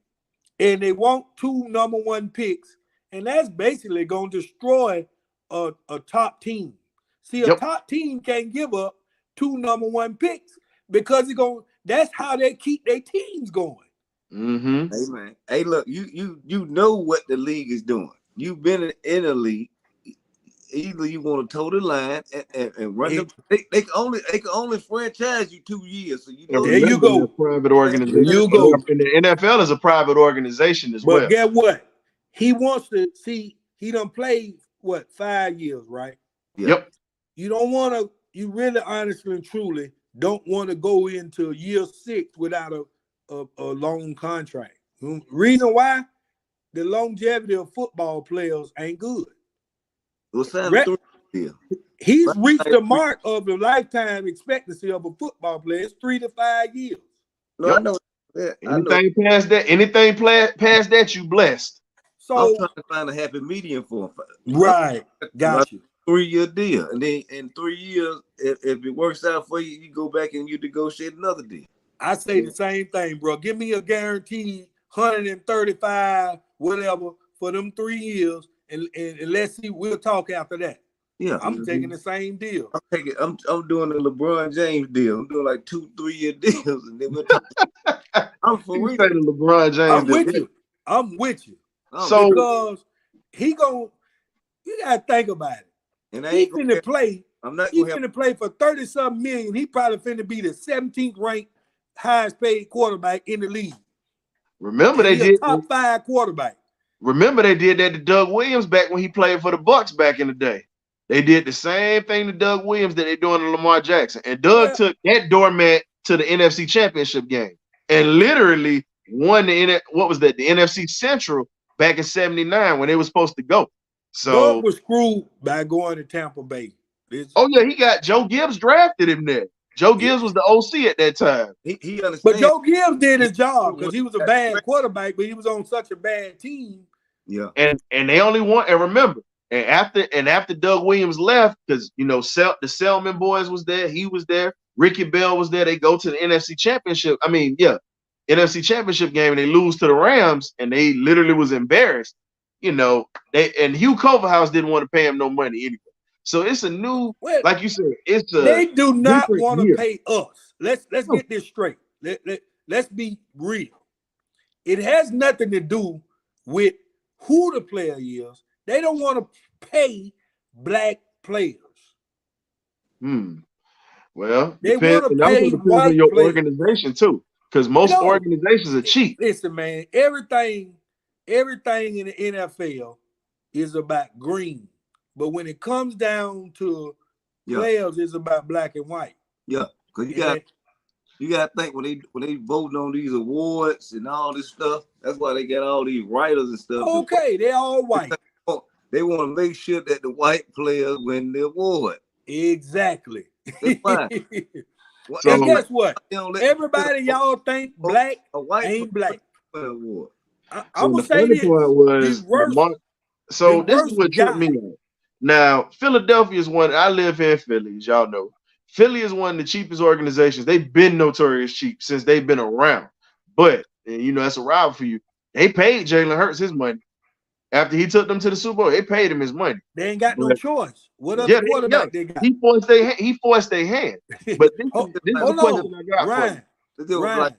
C: And they want 2 number 1 picks, and that's basically gonna destroy a top team. See, a top team can't give up 2 number 1 picks because that's how they keep their teams going.
B: Hey man, hey look, you know what the league is doing. You've been in a league. Either you want to toe the line and run them. They can only franchise you 2 years. So you know
C: there you go.
A: Private organization.
C: There you go.
A: And the NFL is a private organization as well.
C: But guess what? He wants to see. He done played 5 years, right?
A: Yep.
C: You don't want to. You really, honestly and truly, don't want to go into year 6 without a long contract. Reason why? The longevity of football players ain't good. He's reached the mark of the lifetime expectancy of a football player. It's 3 to 5 years.
B: No, I know.
A: Anything past that, you blessed.
C: So
B: I'm trying to find a happy medium for him.
C: Right, got you.
B: 3-year deal, and then in 3 years, if it works out for you, you go back and you negotiate another deal.
C: I say the same thing, bro. Give me a guaranteed 135, whatever, for them 3 years, and let's see. We'll talk after that.
B: Yeah,
C: I'm taking the same deal.
B: I'm doing the LeBron James deal. I'm doing like 2-3 year deals, and then we'll talk. I'm for real.
A: The LeBron James.
C: I'm with you.
A: So
C: because you gotta think about it.
B: And
C: He's finna play.
B: He's
C: finna play for 30-some million. He probably finna be the 17th ranked highest paid quarterback in the league.
A: Remember they did
C: top 5 quarterback.
A: Remember they did that to Doug Williams back when he played for the Bucks back in the day. They did the same thing to Doug Williams that they're doing to Lamar Jackson. And Doug took that doormat to the NFC Championship game and literally won the NFC Central back in '79 when they were supposed to go. So
C: Doug was screwed by going to Tampa Bay.
A: He got Joe Gibbs drafted him there. Joe Gibbs was the OC at that time.
B: He understands.
C: But Joe Gibbs did his job because he was a bad quarterback, but he was on such a bad team.
B: Yeah.
A: And they only want, and remember, and after Doug Williams left, because the Selman boys was there, he was there, Ricky Bell was there. They go to the NFC Championship. NFC Championship game, and they lose to the Rams, and they literally was embarrassed. Hugh Culverhouse didn't want to pay him no money anyway. So it's a new, like you said,
C: they do not want to pay us. Let's get this straight. Let's be real. It has nothing to do with who the player is. They don't want to pay black players.
A: Well,
C: they want to pay white
A: your
C: players.
A: Organization too, because most organizations are cheap.
C: Listen, man, everything in the NFL is about green. But when it comes down to players, it's about black and white.
B: Yeah, because you got to think when they voting on these awards and all this stuff, that's why they got all these writers and stuff.
C: Okay, they're all white.
B: They want to make sure that the white players win the award.
C: Exactly.
B: That's fine.
C: And guess what? Everybody y'all think black ain't black.
B: Award.
C: I'm going to say this.
A: This is what tripped me out. Now, Philadelphia is one. I live here in Philly, as y'all know. Philly is one of the cheapest organizations. They've been notorious cheap since they've been around. But, that's a rival for you. They paid Jalen Hurts his money. After he took them to the Super Bowl, they paid him his money.
C: They ain't got no choice. What other quarterback they got?
A: He forced their hand. But this is the question I got.
C: Ryan,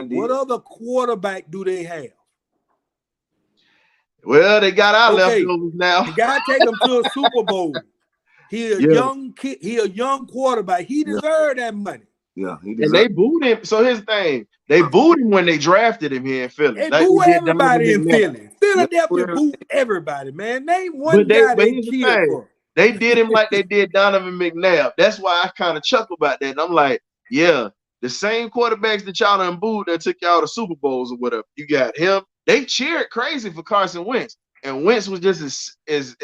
C: What other quarterback do they have?
A: Well, they got our
C: Okay,
A: leftovers now.
C: the guy take them to a Super Bowl. He a
A: Yeah.
C: young kid. He a young quarterback. He deserved that money.
B: Yeah, he
A: And
B: deserves.
A: they booed him. So his thing, they booed him when they drafted him here in Philly.
C: They
A: Like
C: boo
A: we did Donovan
C: everybody in
A: McNabb.
C: Philly. Philadelphia
B: Yeah.
C: boo everybody, man. Name one guy
A: But
C: they
A: here's the
C: cheered
A: thing.
C: for.
A: They did him like they did Donovan McNabb. That's why I kind of chuckle about that. And I'm like, yeah, the same quarterbacks that y'all done booed that took y'all to Super Bowls or whatever. You got him. They cheered crazy for Carson Wentz. And Wentz was just as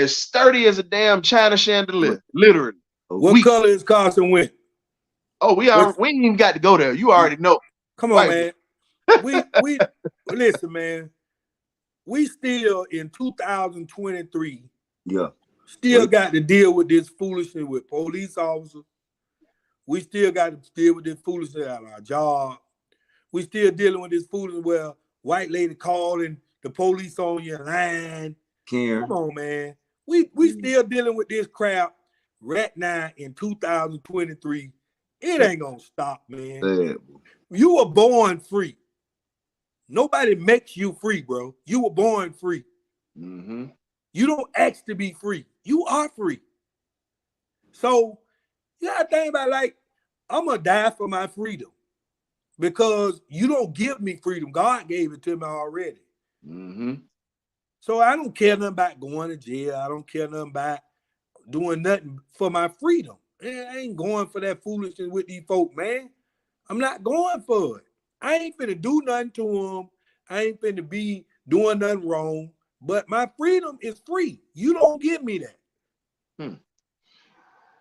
A: sturdy as a damn China chandelier, literally.
C: What color is Carson Wentz?
A: Oh, we ain't even got to go there. You already know.
C: Come on, man. We listen, man. We still in 2023.
B: Yeah.
C: Still got to deal with this foolishness with police officers. We still got to deal with this foolishness at our job. We still dealing with this foolishness where white lady calling the police on your line.
B: Karen.
C: Come on, man. We still dealing with this crap right now in 2023. It ain't gonna stop, man. You were born free. Nobody makes you free, bro. You were born free.
A: Mm-hmm.
C: You don't ask to be free. You are free. So you gotta think about, like, I'm gonna die for my freedom because you don't give me freedom. God gave it to me already.
A: Mm-hmm.
C: So I don't care nothing about going to jail. I don't care nothing about doing nothing for my freedom. I ain't going for that foolishness with these folk, man. I'm not going for it. I ain't finna do nothing to them. I ain't finna be doing nothing wrong. But my freedom is free. You don't give me that.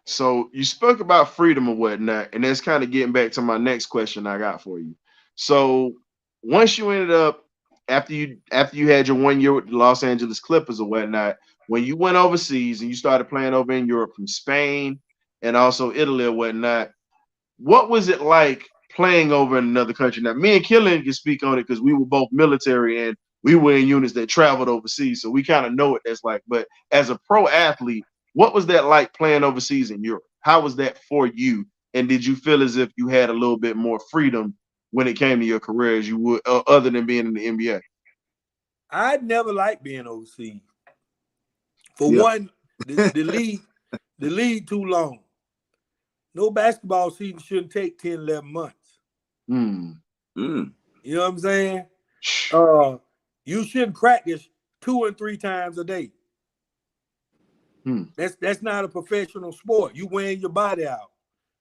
A: So you spoke about freedom and whatnot, and that's kind of getting back to my next question I got for you. So once you ended up, after you had your 1 year with the Los Angeles Clippers or whatnot, when you went overseas and you started playing over in Europe from Spain and also Italy or whatnot, what was it like playing over in another country? Now, me and Killian can speak on it because we were both military and we were in units that traveled overseas, so we kind of know what that's like. But as a pro athlete, what was that like playing overseas in Europe? How was that for you? And did you feel as if you had a little bit more freedom when it came to your career as you would, other than being in the NBA?
C: I never liked being overseas. For one, the league too long. No basketball season shouldn't take 10, 11 months. You know what I'm saying? You shouldn't practice 2 and 3 times a day. That's not a professional sport. You wearing your body out.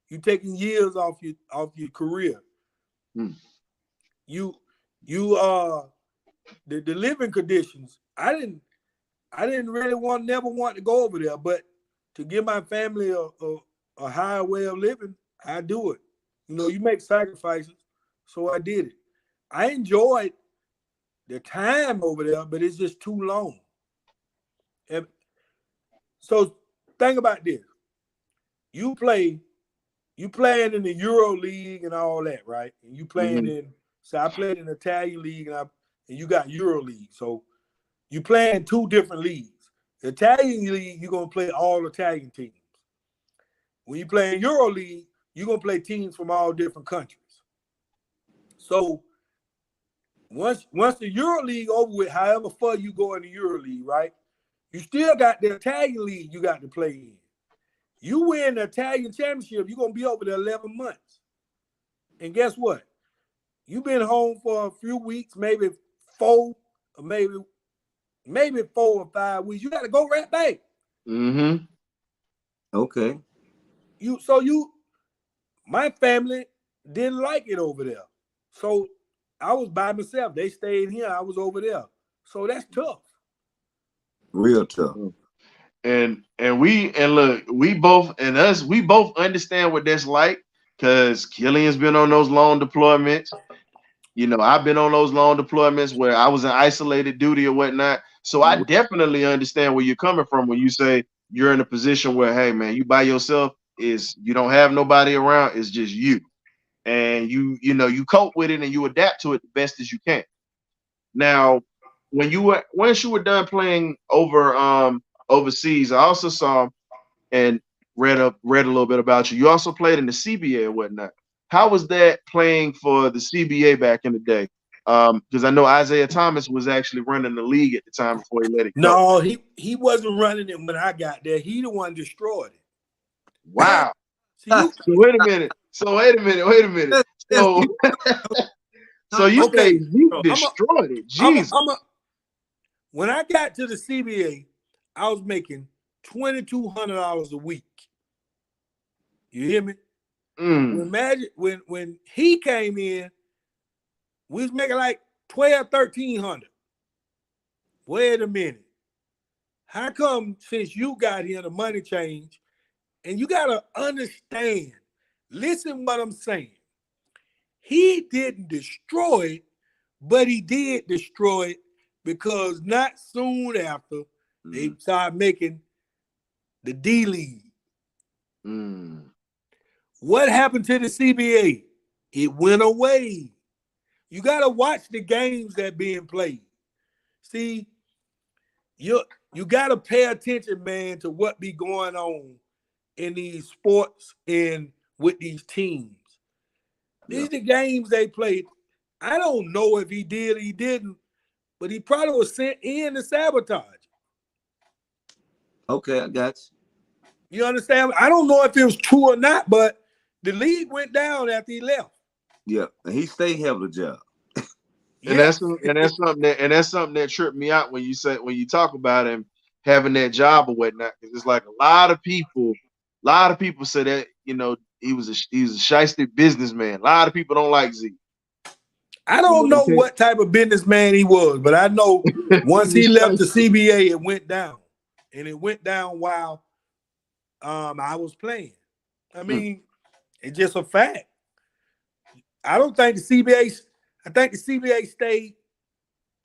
C: You taking years off your career. You the living conditions. I didn't really never want to go over there, but to give my family a higher way of living, I do it. You know, you make sacrifices, so I did it. I enjoyed the time over there, but it's just too long. And so think about this. You playing in the Euro League and all that, right? And you playing in, so I played in the Italian League and you got Euro League. So you play in 2 different leagues. The Italian League, you're gonna play all Italian teams. When you play in Euro League, you're gonna play teams from all different countries. So once the Euro League over with, however far you go in the Euro League, right? You still got the Italian League you got to play in. You win the Italian championship, you're gonna be over there 11 months. And guess what? You've been home for a few weeks, maybe 4, or maybe 4 or 5 weeks. You got to go right back.
B: Okay.
C: My family didn't like it over there. So I was by myself. They stayed here. I was over there. So that's tough.
B: Real tough.
A: And look, we both understand what that's like, because Killian's been on those long deployments. You know, I've been on those long deployments where I was in isolated duty or whatnot. So I definitely understand where you're coming from when you say you're in a position where, hey man, you by yourself, you don't have nobody around, it's just you. And you cope with it and you adapt to it the best as you can. Now, once you were done playing overseas, I also saw and read a little bit about you. You also played in the CBA or whatnot. How was that playing for the CBA back in the day? Because I know Isaiah Thomas was actually running the league at the time before he let it go.
C: No, he wasn't running it when I got there. He the one destroyed it.
A: Wow.
C: See, you
A: So wait a minute. So so you say
C: okay?
A: you
C: So
A: destroyed it? Jesus.
C: when I got to the CBA, I was making $2,200 a week. You hear me? Imagine when he came in, we was making like $1,200, $1,300. Wait a minute. How come since you got here the money changed? And you gotta understand, listen what I'm saying. He didn't destroy it, but he did destroy it because not soon after they started making the D League. What happened to the CBA? It went away. You got to watch the games that being played. See, you got to pay attention, man, to what be going on in these sports and with these teams. These are the games they played. I don't know if he did or he didn't, but he probably was sent in to sabotage.
B: Okay, I got you.
C: You understand? I don't know if it was true or not, but the league went down after he left.
B: Yeah, and he stayed having a job.
A: And that's something that tripped me out when you talk about him having that job or whatnot. Because it's like a lot of people say that he was a shiesty businessman. A lot of people don't like Z.
C: I don't know what type of businessman he was, but I know once he left the CBA, it went down, and it went down while I was playing. I mean, it's just a fact. I think the CBA stayed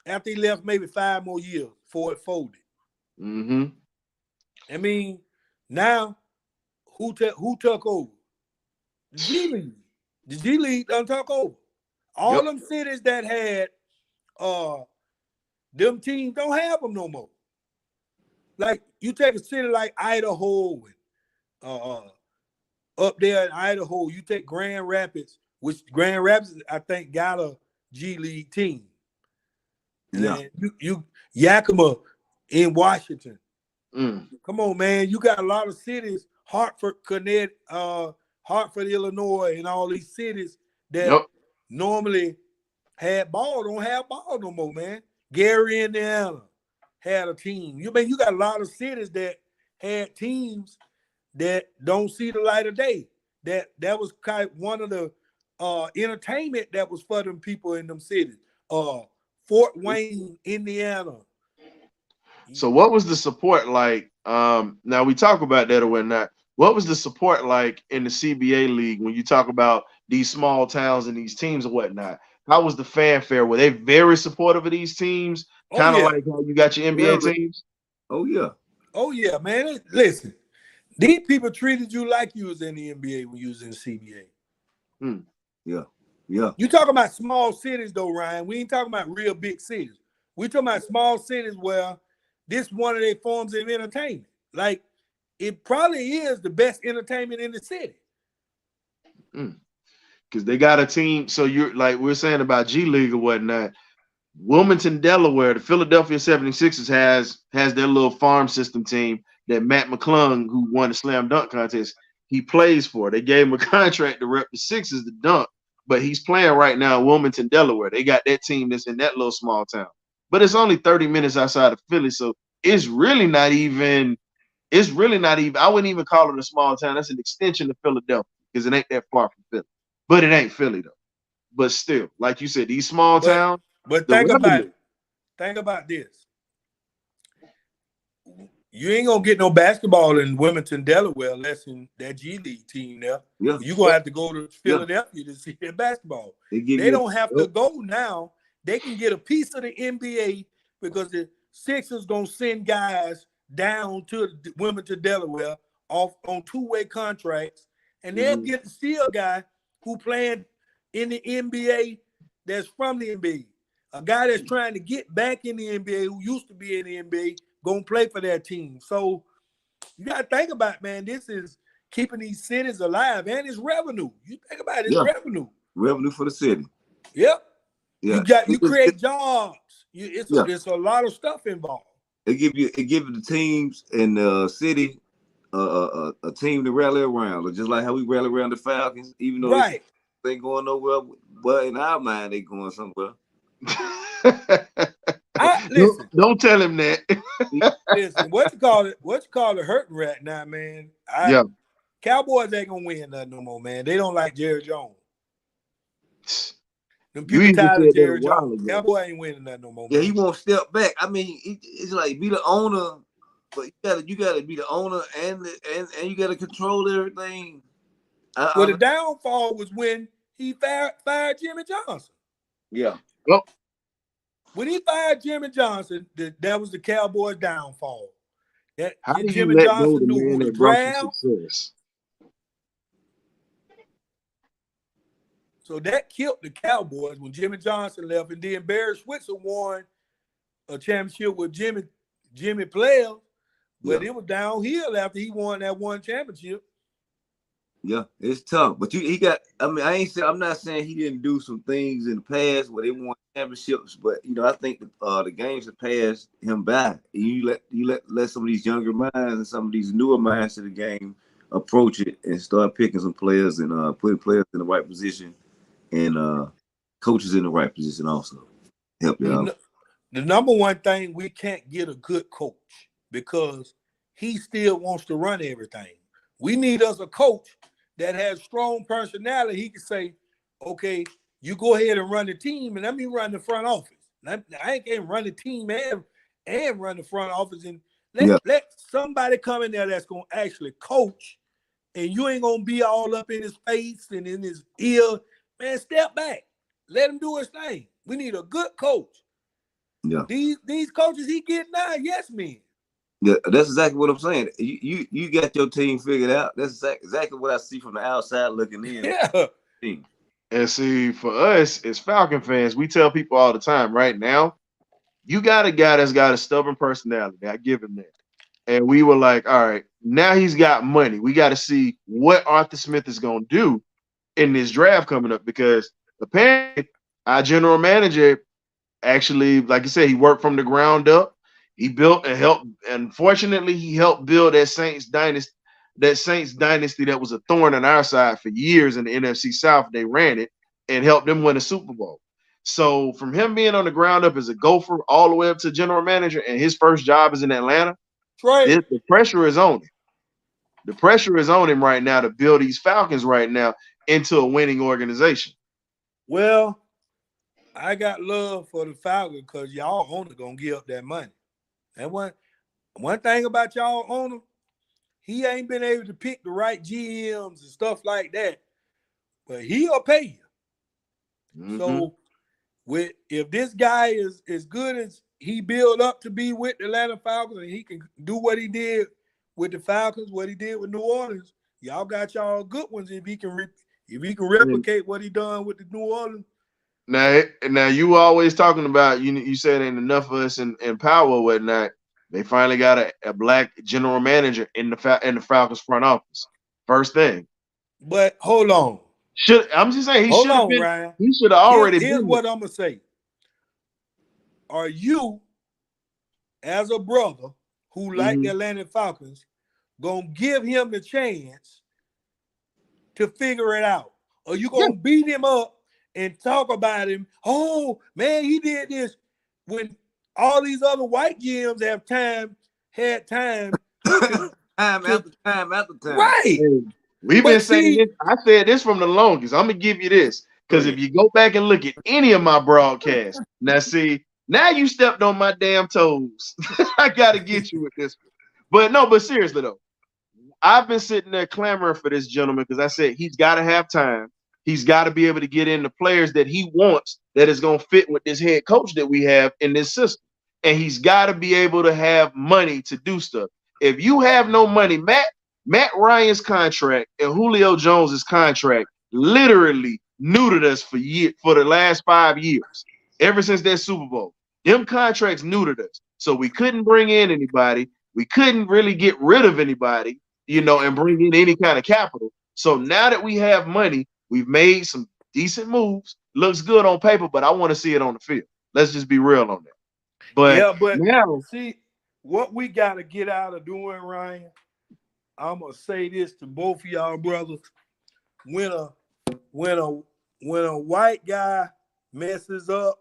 C: after he left maybe 5 more years before it folded. I mean, now who took over? The G League. The G League done took over. All them cities that had them teams don't have them no more. Like you take a city like Idaho and up there in Idaho, you take Grand Rapids, which Grand Rapids I think got a G League team. And you Yakima in Washington. Come on, man. You got a lot of cities, Hartford, Connecticut, Hartford, Illinois, and all these cities that normally had ball, don't have ball no more, man. Gary, Indiana had a team. You got a lot of cities that had teams that don't see the light of day. That was kind of one of the entertainment that was for them people in them cities. Fort Wayne, Indiana.
A: So what was the support like? Now we talk about that or whatnot. What was the support like in the CBA league when you talk about these small towns and these teams and whatnot? How was the fanfare? Were they very supportive of these teams? Kind of like how you got your NBA teams?
B: Oh yeah,
C: man. Listen, these people treated you like you was in the NBA when you was in the CBA.
B: Yeah.
C: You talking about small cities though, Ryan. We ain't talking about real big cities. We talking about small cities where this one of their forms of entertainment. Like it probably is the best entertainment in the city.
A: Because they got a team. So you're like we're saying about G League or whatnot. Wilmington, Delaware, the Philadelphia 76ers has their little farm system team that Matt McClung, who won the slam dunk contest, he plays for. They gave him a contract to rep the Sixers to dunk, but he's playing right now in Wilmington, Delaware. They got that team that's in that little small town. But it's only 30 minutes outside of Philly, so it's really not even, I wouldn't even call it a small town. That's an extension of Philadelphia because it ain't that far from Philly. But it ain't Philly though. But still, like you said, these small towns.
C: But think about it. Think about this. You ain't gonna get no basketball in Wilmington, Delaware, unless in that G League team there.
B: Yeah.
C: You're gonna have to go to Philadelphia to see their basketball. They don't have to go now. They can get a piece of the NBA because the Sixers gonna send guys down to Wilmington, Delaware, off on two-way contracts, and they'll get to see a guy who playing in the NBA that's from the NBA. A guy that's trying to get back in the NBA who used to be in the NBA gonna play for that team. So you gotta think about, man, this is keeping these cities alive, and it's revenue. You think about it, it's
B: Yeah.
C: revenue.
B: Revenue for the city.
C: Yep.
B: Yeah.
C: You create jobs. It's a lot of stuff involved.
B: It give you the teams in the city a team to rally around, just like how we rally around the Falcons, even though they ain't going nowhere. But in our mind, they going somewhere.
C: Listen,
A: don't tell him that.
C: Listen, what you call it hurting right now, man. Cowboys ain't gonna win nothing no more, man. They don't like Jerry Jones. Them people tired of Jerry Jones. Cowboy ain't winning nothing no more.
B: Yeah,
C: man.
B: he won't step back. I mean, it's like be the owner, but you gotta be the owner and you gotta control everything.
C: Well, the downfall was when he fired Jimmy Johnson.
B: Yeah.
A: Well,
C: when he fired Jimmy Johnson, that was the Cowboys' downfall.
A: How do
C: Jimmy
A: you let
C: Johnson
A: go the
C: knew
A: man
C: who to
A: that brought you
C: draft?
A: success?
C: So that killed the Cowboys when Jimmy Johnson left, and then Barry Switzer won a championship with Jimmy Players, but it was downhill after he won that one championship.
B: Yeah, it's tough, but he got. I mean, I'm not saying he didn't do some things in the past where they won championships, but I think the games have passed him by. You let some of these younger minds and some of these newer minds to the game approach it and start picking some players and putting players in the right position and coaches in the right position also. Help you out.
C: The number one thing, we can't get a good coach because he still wants to run everything. We need us a coach that has strong personality. He can say, okay, you go ahead and run the team, and let me run the front office. I can't run the team and run the front office, and let somebody come in there that's going to actually coach, and you ain't going to be all up in his face and in his ear. Man, step back. Let him do his thing. We need a good coach.
B: Yeah.
C: These coaches he getting now, yes, men.
B: Yeah, that's exactly what I'm saying. You got your team figured out. That's exactly what I see from the outside looking in.
C: Yeah.
A: And see, for us as Falcon fans, we tell people all the time, right now, you got a guy that's got a stubborn personality. I give him that. And we were like, all right, now he's got money. We got to see what Arthur Smith is going to do in this draft coming up, because apparently our general manager actually, like I said, he worked from the ground up. He built and helped. Unfortunately, he helped build that Saints dynasty that was a thorn on our side for years in the NFC South. They ran it and helped them win a Super Bowl. So from him being on the ground up as a gopher all the way up to general manager, and his first job is in Atlanta, the pressure is on him. The pressure is on him right now to build these Falcons right now into a winning organization.
C: Well, I got love for the Falcons because y'all owner gonna give up that money. And one thing about y'all owner, he ain't been able to pick the right GMs and stuff like that, but he'll pay you. Mm-hmm. So if this guy is as good as he built up to be with the Atlanta Falcons, and he can do what he did with the Falcons, what he did with New Orleans, y'all got y'all good ones if he can replicate what he done with the New Orleans.
A: Now you always talking about, you said ain't enough of us in power or whatnot. They finally got a black general manager in the Falcons front office. First thing.
C: But hold on.
A: I'm just saying he should have been.
C: Ryan.
A: He should have already been.
C: Here's what I'm gonna say. Are you, as a brother who like the Atlanta Falcons, gonna give him the chance to figure it out? Or you gonna beat him up and talk about him? Oh man, he did this, when all these other white GMs had time
B: after time.
C: Right.
A: We've been saying this. I said this from the longest. I'm gonna give you this, because if you go back and look at any of my broadcasts, now you stepped on my damn toes. I gotta get you with this one. But seriously though, I've been sitting there clamoring for this gentleman because I said he's got to have time. He's got to be able to get in the players that he wants that is going to fit with this head coach that we have in this system. And he's got to be able to have money to do stuff. If you have no money, Matt Ryan's contract and Julio Jones's contract literally neutered us for the last 5 years, ever since that Super Bowl. Them contracts neutered us. So we couldn't bring in anybody. We couldn't really get rid of anybody. and bring in any kind of capital. So now that we have money, we've made some decent moves. Looks good on paper, but I want to see it on the field. Let's just be real on that. But now,
C: see, what we got to get out of doing, Ryan, I'm going to say this to both of y'all brothers. When a white guy messes up,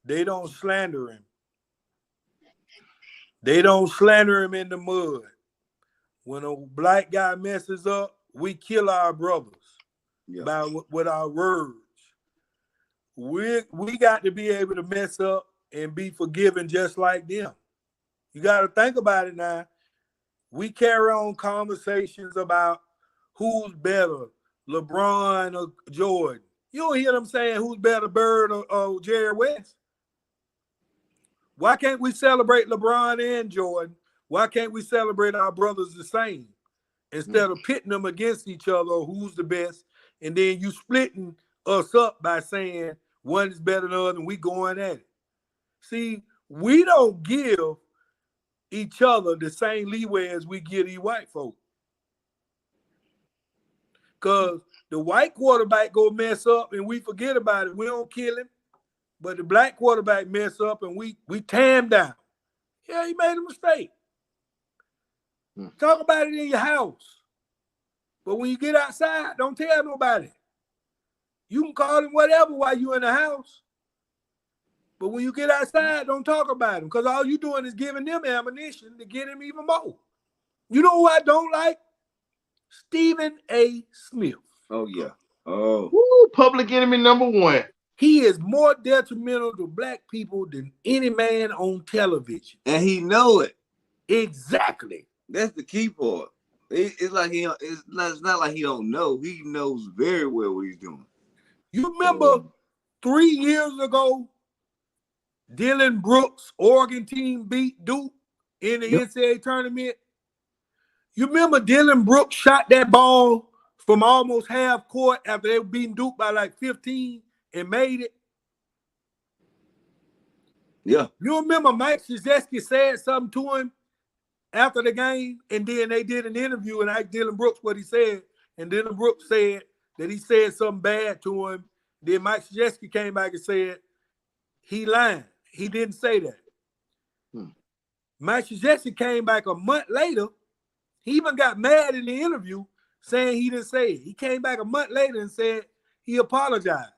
C: they don't slander him. They don't slander him in the mud. When a black guy messes up, we kill our brothers with our words. We got to be able to mess up and be forgiven just like them. You got to think about it now. We carry on conversations about who's better, LeBron or Jordan. You don't hear them saying who's better, Bird or Jerry West. Why can't we celebrate LeBron and Jordan? Why can't we celebrate our brothers the same? Instead of pitting them against each other, who's the best, and then you splitting us up by saying one is better than the other and we going at it. See, we don't give each other the same leeway as we give these white folk. Because the white quarterback go mess up and we forget about it. We don't kill him. But the black quarterback mess up and we tear him down. Yeah, he made a mistake. Talk about it in your house. But when you get outside, don't tell nobody. You can call him whatever while you're in the house. But when you get outside, don't talk about him. Because all you're doing is giving them ammunition to get him even more. You know who I don't like? Stephen A. Smith.
B: Oh, yeah. Oh.
A: Woo, public enemy number one.
C: He is more detrimental to black people than any man on television.
B: And he know it.
C: Exactly.
B: That's the key part. It's like it's not like he don't know. He knows very well what he's doing.
C: You remember 3 years ago, Dylan Brooks' Oregon team beat Duke in the NCAA tournament? You remember Dylan Brooks shot that ball from almost half court after they were beating Duke by like 15 and made it?
B: Yeah.
C: You remember Mike Krzyzewski said something to him after the game, and then they did an interview and asked Dylan Brooks what he said, and Dylan Brooks said that he said something bad to him. Then Mike Krzyzewski came back and said he lied. He didn't say that. Mike Krzyzewski came back a month later. He even got mad in the interview saying he didn't say it. He came back a month later and said he apologized.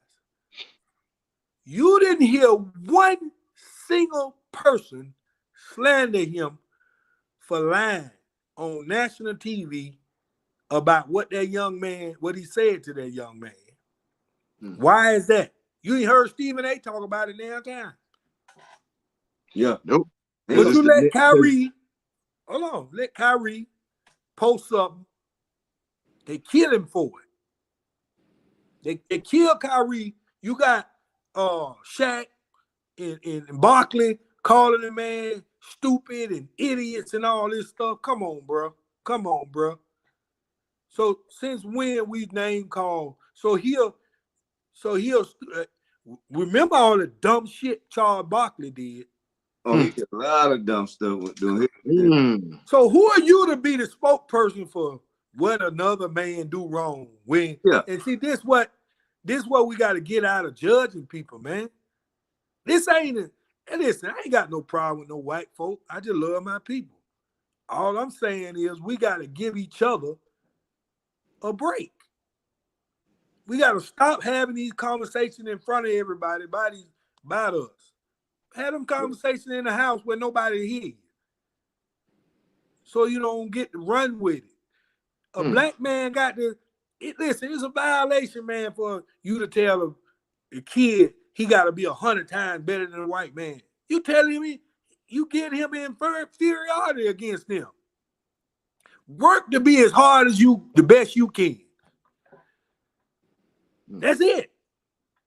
C: You didn't hear one single person slander him for lying on national TV about what that young man, what he said to that young man. Why is that? You ain't heard Stephen A. talk about it now time.
B: Yeah.
A: Nope.
C: But you let Kyrie, hold on, let Kyrie post something. They kill him for it. They kill Kyrie. You got Shaq and Barkley calling the man stupid and idiots and all this stuff. Come on, bro. Come on, bro. So since when we name call? So he'll remember all the dumb shit Charles Barkley did.
B: Oh, he did a lot of dumb stuff with doing it.
C: So who are you to be the spokesperson for what another man do wrong? When and see this what we got to get out of judging people, man. This ain't and listen, I ain't got no problem with no white folk. I just love my people. All I'm saying is we got to give each other a break. We got to stop having these conversations in front of everybody about us. Have them conversations in the house where nobody hears. So you don't get to run with it. A black man got to, listen, it's a violation, man, for you to tell a kid he got to be 100 times better than a white man. You telling me you get him inferiority against them. Work to be as hard as you, the best you can. That's it.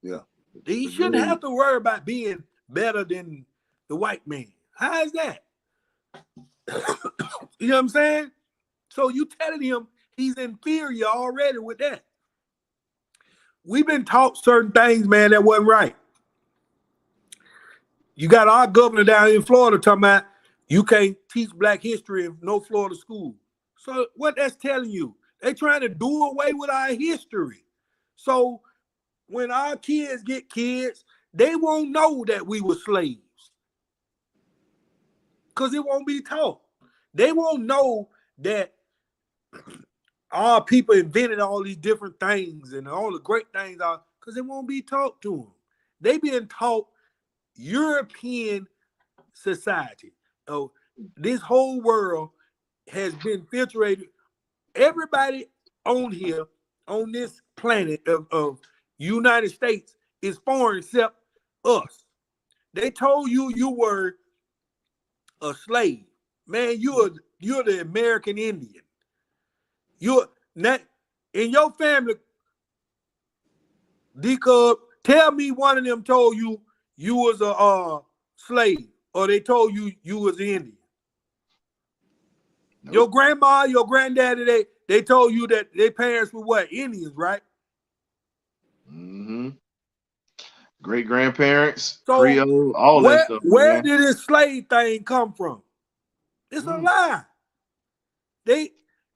B: Yeah.
C: You shouldn't have to worry about being better than the white man. How is that? You know what I'm saying? So you telling him he's inferior already with that. We've been taught certain things, man, that wasn't right. You got our governor down in Florida talking about you can't teach black history in no Florida school. So what that's telling you, they trying to do away with our history. So when our kids get kids, they won't know that we were slaves. Because it won't be taught. They won't know that our people invented all these different things and all the great things are because it won't be taught to them. They being taught European society. Oh, this whole world has been filtrated. Everybody on here, on this planet of United States is foreign except us. They told you you were a slave. Man, you're the American Indian. You're not in your family. D-Cub, tell me one of them told you you was a slave, or they told you you was Indian. Nope. Your grandma, your granddaddy, they told you that their parents were what? Indians, right?
A: Mm-hmm. Great grandparents,
C: so
A: Creole, all that stuff.
C: Where did this slave thing come from? It's a lie.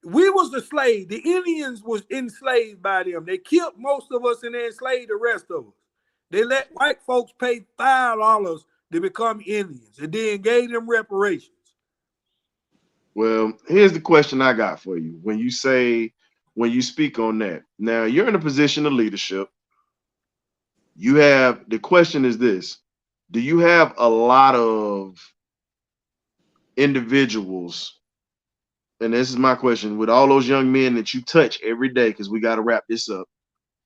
C: We was the slave. The Indians was enslaved by them. They killed most of us and they enslaved the rest of us. They let white folks pay $5 to become Indians and then gave them reparations.
A: Well, here's the question I got for you. When you speak on that, now you're in a position of leadership. The question is this: do you have a lot of individuals? And this is my question, with all those young men that you touch every day, because we got to wrap this up.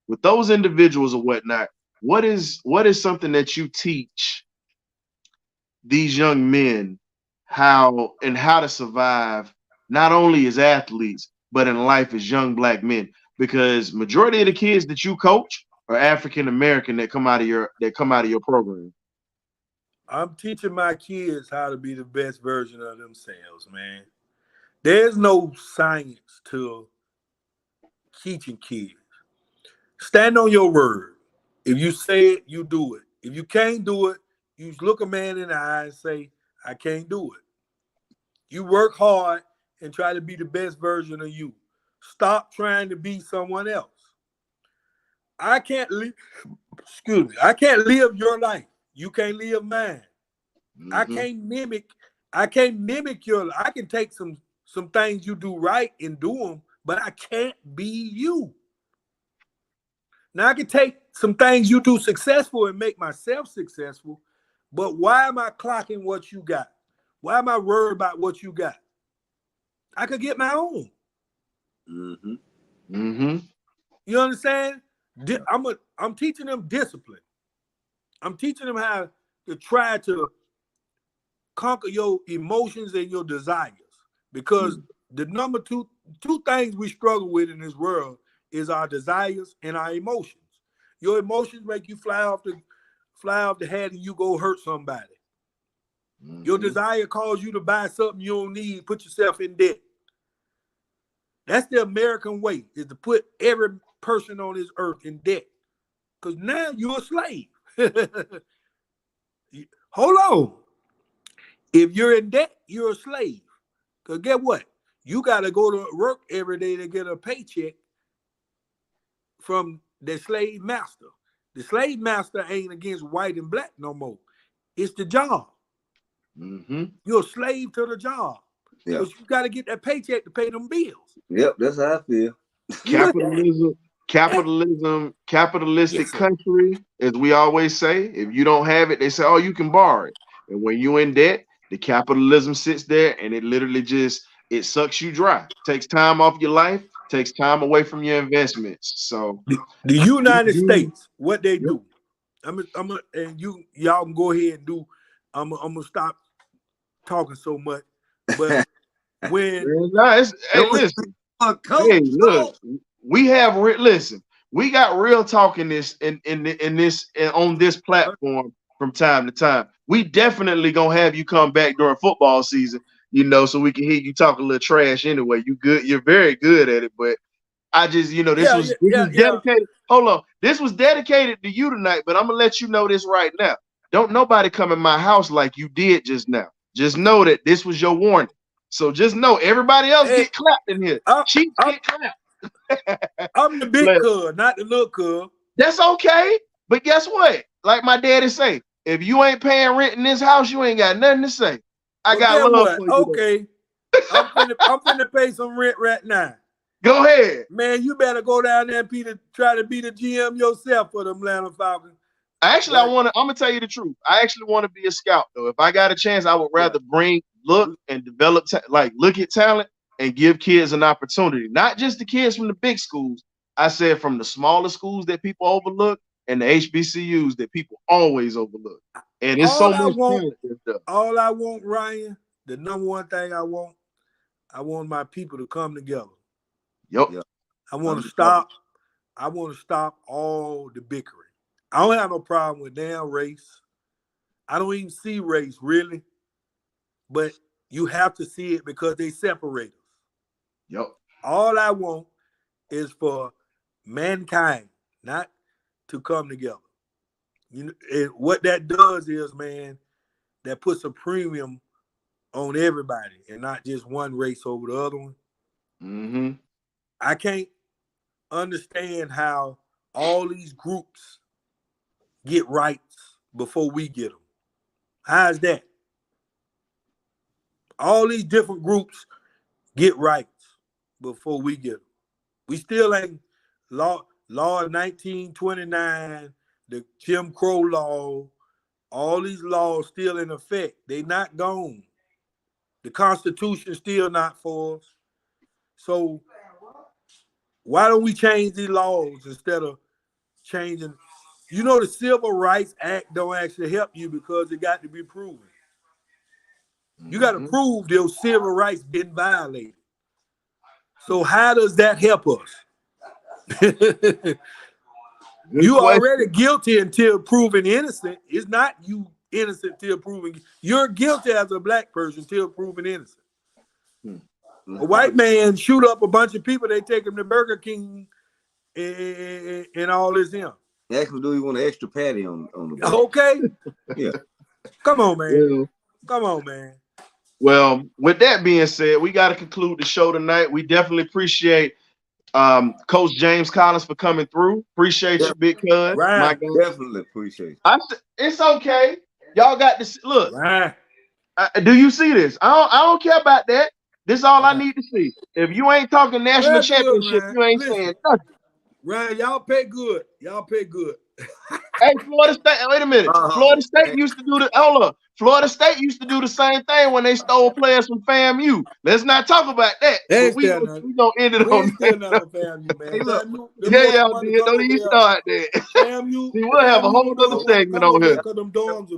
A: With those individuals or whatnot, what is something that you teach these young men how to survive, not only as athletes, but in life as young black men? Because majority of the kids that you coach are African American that come out of your program.
C: I'm teaching my kids how to be the best version of themselves, man. There's no science to teaching kids. Stand on your word. If you say it, you do it. If you can't do it, you look a man in the eye and say, I can't do it. You work hard and try to be the best version of you. Stop trying to be someone else. I can't live your life. You can't live mine. Mm-hmm. I can't mimic your life. I can take some things you do right and do them, but I can't be you. Now I can take some things you do successful and make myself successful, but why am I clocking what you got? Why am I worried about what you got? I could get my own.
A: Mm-hmm. Mm-hmm.
C: You understand? I'm teaching them discipline. I'm teaching them how to try to conquer your emotions and your desires. Because the number two things we struggle with in this world is our desires and our emotions. Your emotions make you fly off the head and you go hurt somebody. Mm-hmm. Your desire calls you to buy something you don't need, put yourself in debt. That's the American way, is to put every person on this earth in debt. Because now you're a slave. Hold on. If you're in debt, you're a slave. Because get what? You got to go to work every day to get a paycheck from the slave master. The slave master ain't against white and black no more. It's the job. Mm-hmm. You're a slave to the job. Yeah. Because you got to get that paycheck to pay them bills.
B: Yep, that's how I feel.
A: Capitalistic country, as we always say. If you don't have it, they say, oh, you can borrow it. And when you're in debt, the capitalism sits there and it literally it sucks you dry. Takes time off your life, takes time away from your investments. So
C: the United States, what they do, and y'all can go ahead and do. I'm gonna stop talking so much. But when
A: listen, we got real talk in this on this platform from time to time. We definitely gonna have you come back during football season, so we can hear you talk a little trash anyway. You're very good at it, but I just, this was dedicated. Hold on. This was dedicated to you tonight, but I'm gonna let you know this right now. Don't nobody come in my house like you did just now. Just know that this was your warning. So just know everybody else
C: Hey,
A: get clapped in here.
C: I'm,
A: Chiefs
C: I'm,
A: get clapped.
C: I'm the big
A: But
C: cuz, not the little cuz.
A: that's okay. But guess what? Like my daddy say, if you ain't paying rent in this house, you ain't got nothing to say. I
C: Well,
A: got
C: guess
A: love
C: what?
A: for you though.
C: Okay, I'm finna pay some rent right now.
A: Go ahead.
C: Man, you better go down there and try to be the GM yourself for the Atlanta Falcons.
A: Actually,
C: Right.
A: I'm gonna tell you the truth. I actually want to be a scout though. If I got a chance, I would rather look and develop look at talent and give kids an opportunity. Not just the kids from the big schools. I said from the smaller schools that people overlook and the HBCUs that people always overlook. And it's so
C: All I
A: much
C: want,
A: talent there.
C: all I want, Ryan, the number one thing I want my people to come together.
A: Yep.
C: I want to stop all the bickering. I don't have no problem with damn race. I don't even see race really, but you have to see it because they separate us.
A: Yep.
C: All I want is for mankind not to come together. You know, what that does is, man, that puts a premium on everybody and not just one race over the other one.
A: Mm-hmm.
C: I can't understand how all these groups get rights before we get them. How's that? All these different groups get rights before we get them. We still ain't law 1929, the Jim Crow law, all these laws still in effect. They not gone. The Constitution still not for us. So why don't we change these laws instead of changing? You know, the Civil Rights Act don't actually help you because it got to be proven. You got to prove those civil rights been violated. So how does that help us? You already guilty until proven innocent. It's not you innocent till proven. You're guilty as a black person till proven innocent. A white man shoot up a bunch of people, they take him to Burger King and all this him.
B: Actually, do you want an extra patty on the burger?
C: Okay.
B: Yeah.
C: Come on, man.
A: Yeah.
C: Come on, man.
A: Well, with that being said, we got to conclude the show tonight. We definitely appreciate Coach James Collins for coming through. Appreciate you, big cuz.
C: Right.
A: My God.
B: Definitely appreciate it.
A: It's okay. Y'all got to look.
C: Right.
A: Do you see this? I don't care about that. This is all I need to see. If you ain't talking national
C: Well,
A: championship,
C: good,
A: you ain't
C: listen,
A: saying nothing.
C: Ryan, y'all pay good. Y'all pay good.
A: Hey, Florida State. Wait a minute. Florida State used to do the. Hold up. Florida State used to do the same thing when they stole players from FAMU. Let's not talk about that.
C: They
A: But we gonna end it
C: We
A: on
C: ain't still
A: that.
C: not FAMU, man.
B: Hey, look.
A: Yeah, y'all did. Don't even start that.
C: FAMU.
A: See, we'll have a whole other segment on here.
C: Because them dorms are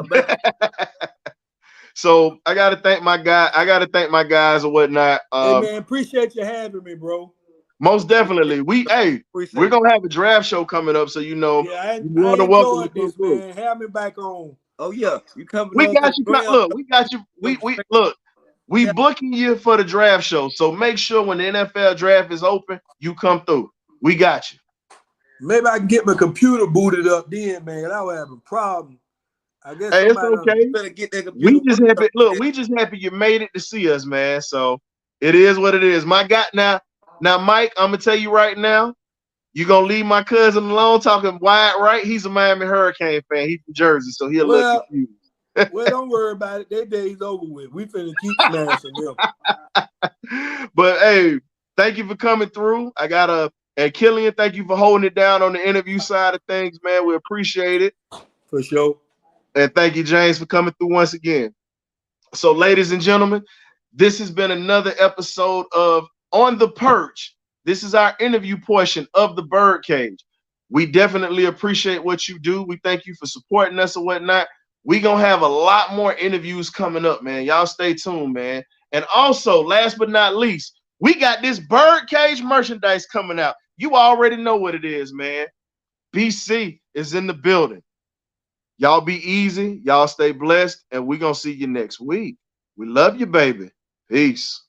C: bad, man.
A: So I gotta thank my guy. I gotta thank my guys or whatnot.
C: Hey man, appreciate you having me, bro.
A: Most definitely. We're gonna have a draft show coming up, so you know.
C: Yeah,
A: you're more than welcome to come
C: this,
A: through.
C: man. Have me back on.
B: Oh yeah, you coming?
A: We got you. Look, we got you. We look. We booking you for the draft show, so make sure when the NFL draft is open, you come through. We got you.
C: Maybe I can get my computer booted up then, man. I would have a problem. I guess
A: Hey, it's okay.
B: Better get that computer.
A: We just happy. Look, we just happy you made it to see us, man. So it is what it is. My God, now, Mike, I'm gonna tell you right now, you gonna leave my cousin alone talking wide right. He's a Miami Hurricane fan. He's from Jersey, so he'll look confused.
C: Well, don't worry about it. Their day's over with. We finna keep smashing them.
A: But hey, thank you for coming through. And Killian, thank you for holding it down on the interview side of things, man. We appreciate it.
C: For sure.
A: And thank you, James, for coming through once again. So, ladies and gentlemen, this has been another episode of On the Perch. This is our interview portion of the BirdCage. We definitely appreciate what you do. We thank you for supporting us and whatnot. We're going to have a lot more interviews coming up, man. Y'all stay tuned, man. And also, last but not least, we got this BirdCage merchandise coming out. You already know what it is, man. BC is in the building. Y'all be easy. Y'all stay blessed. And we're going to see you next week. We love you, baby. Peace.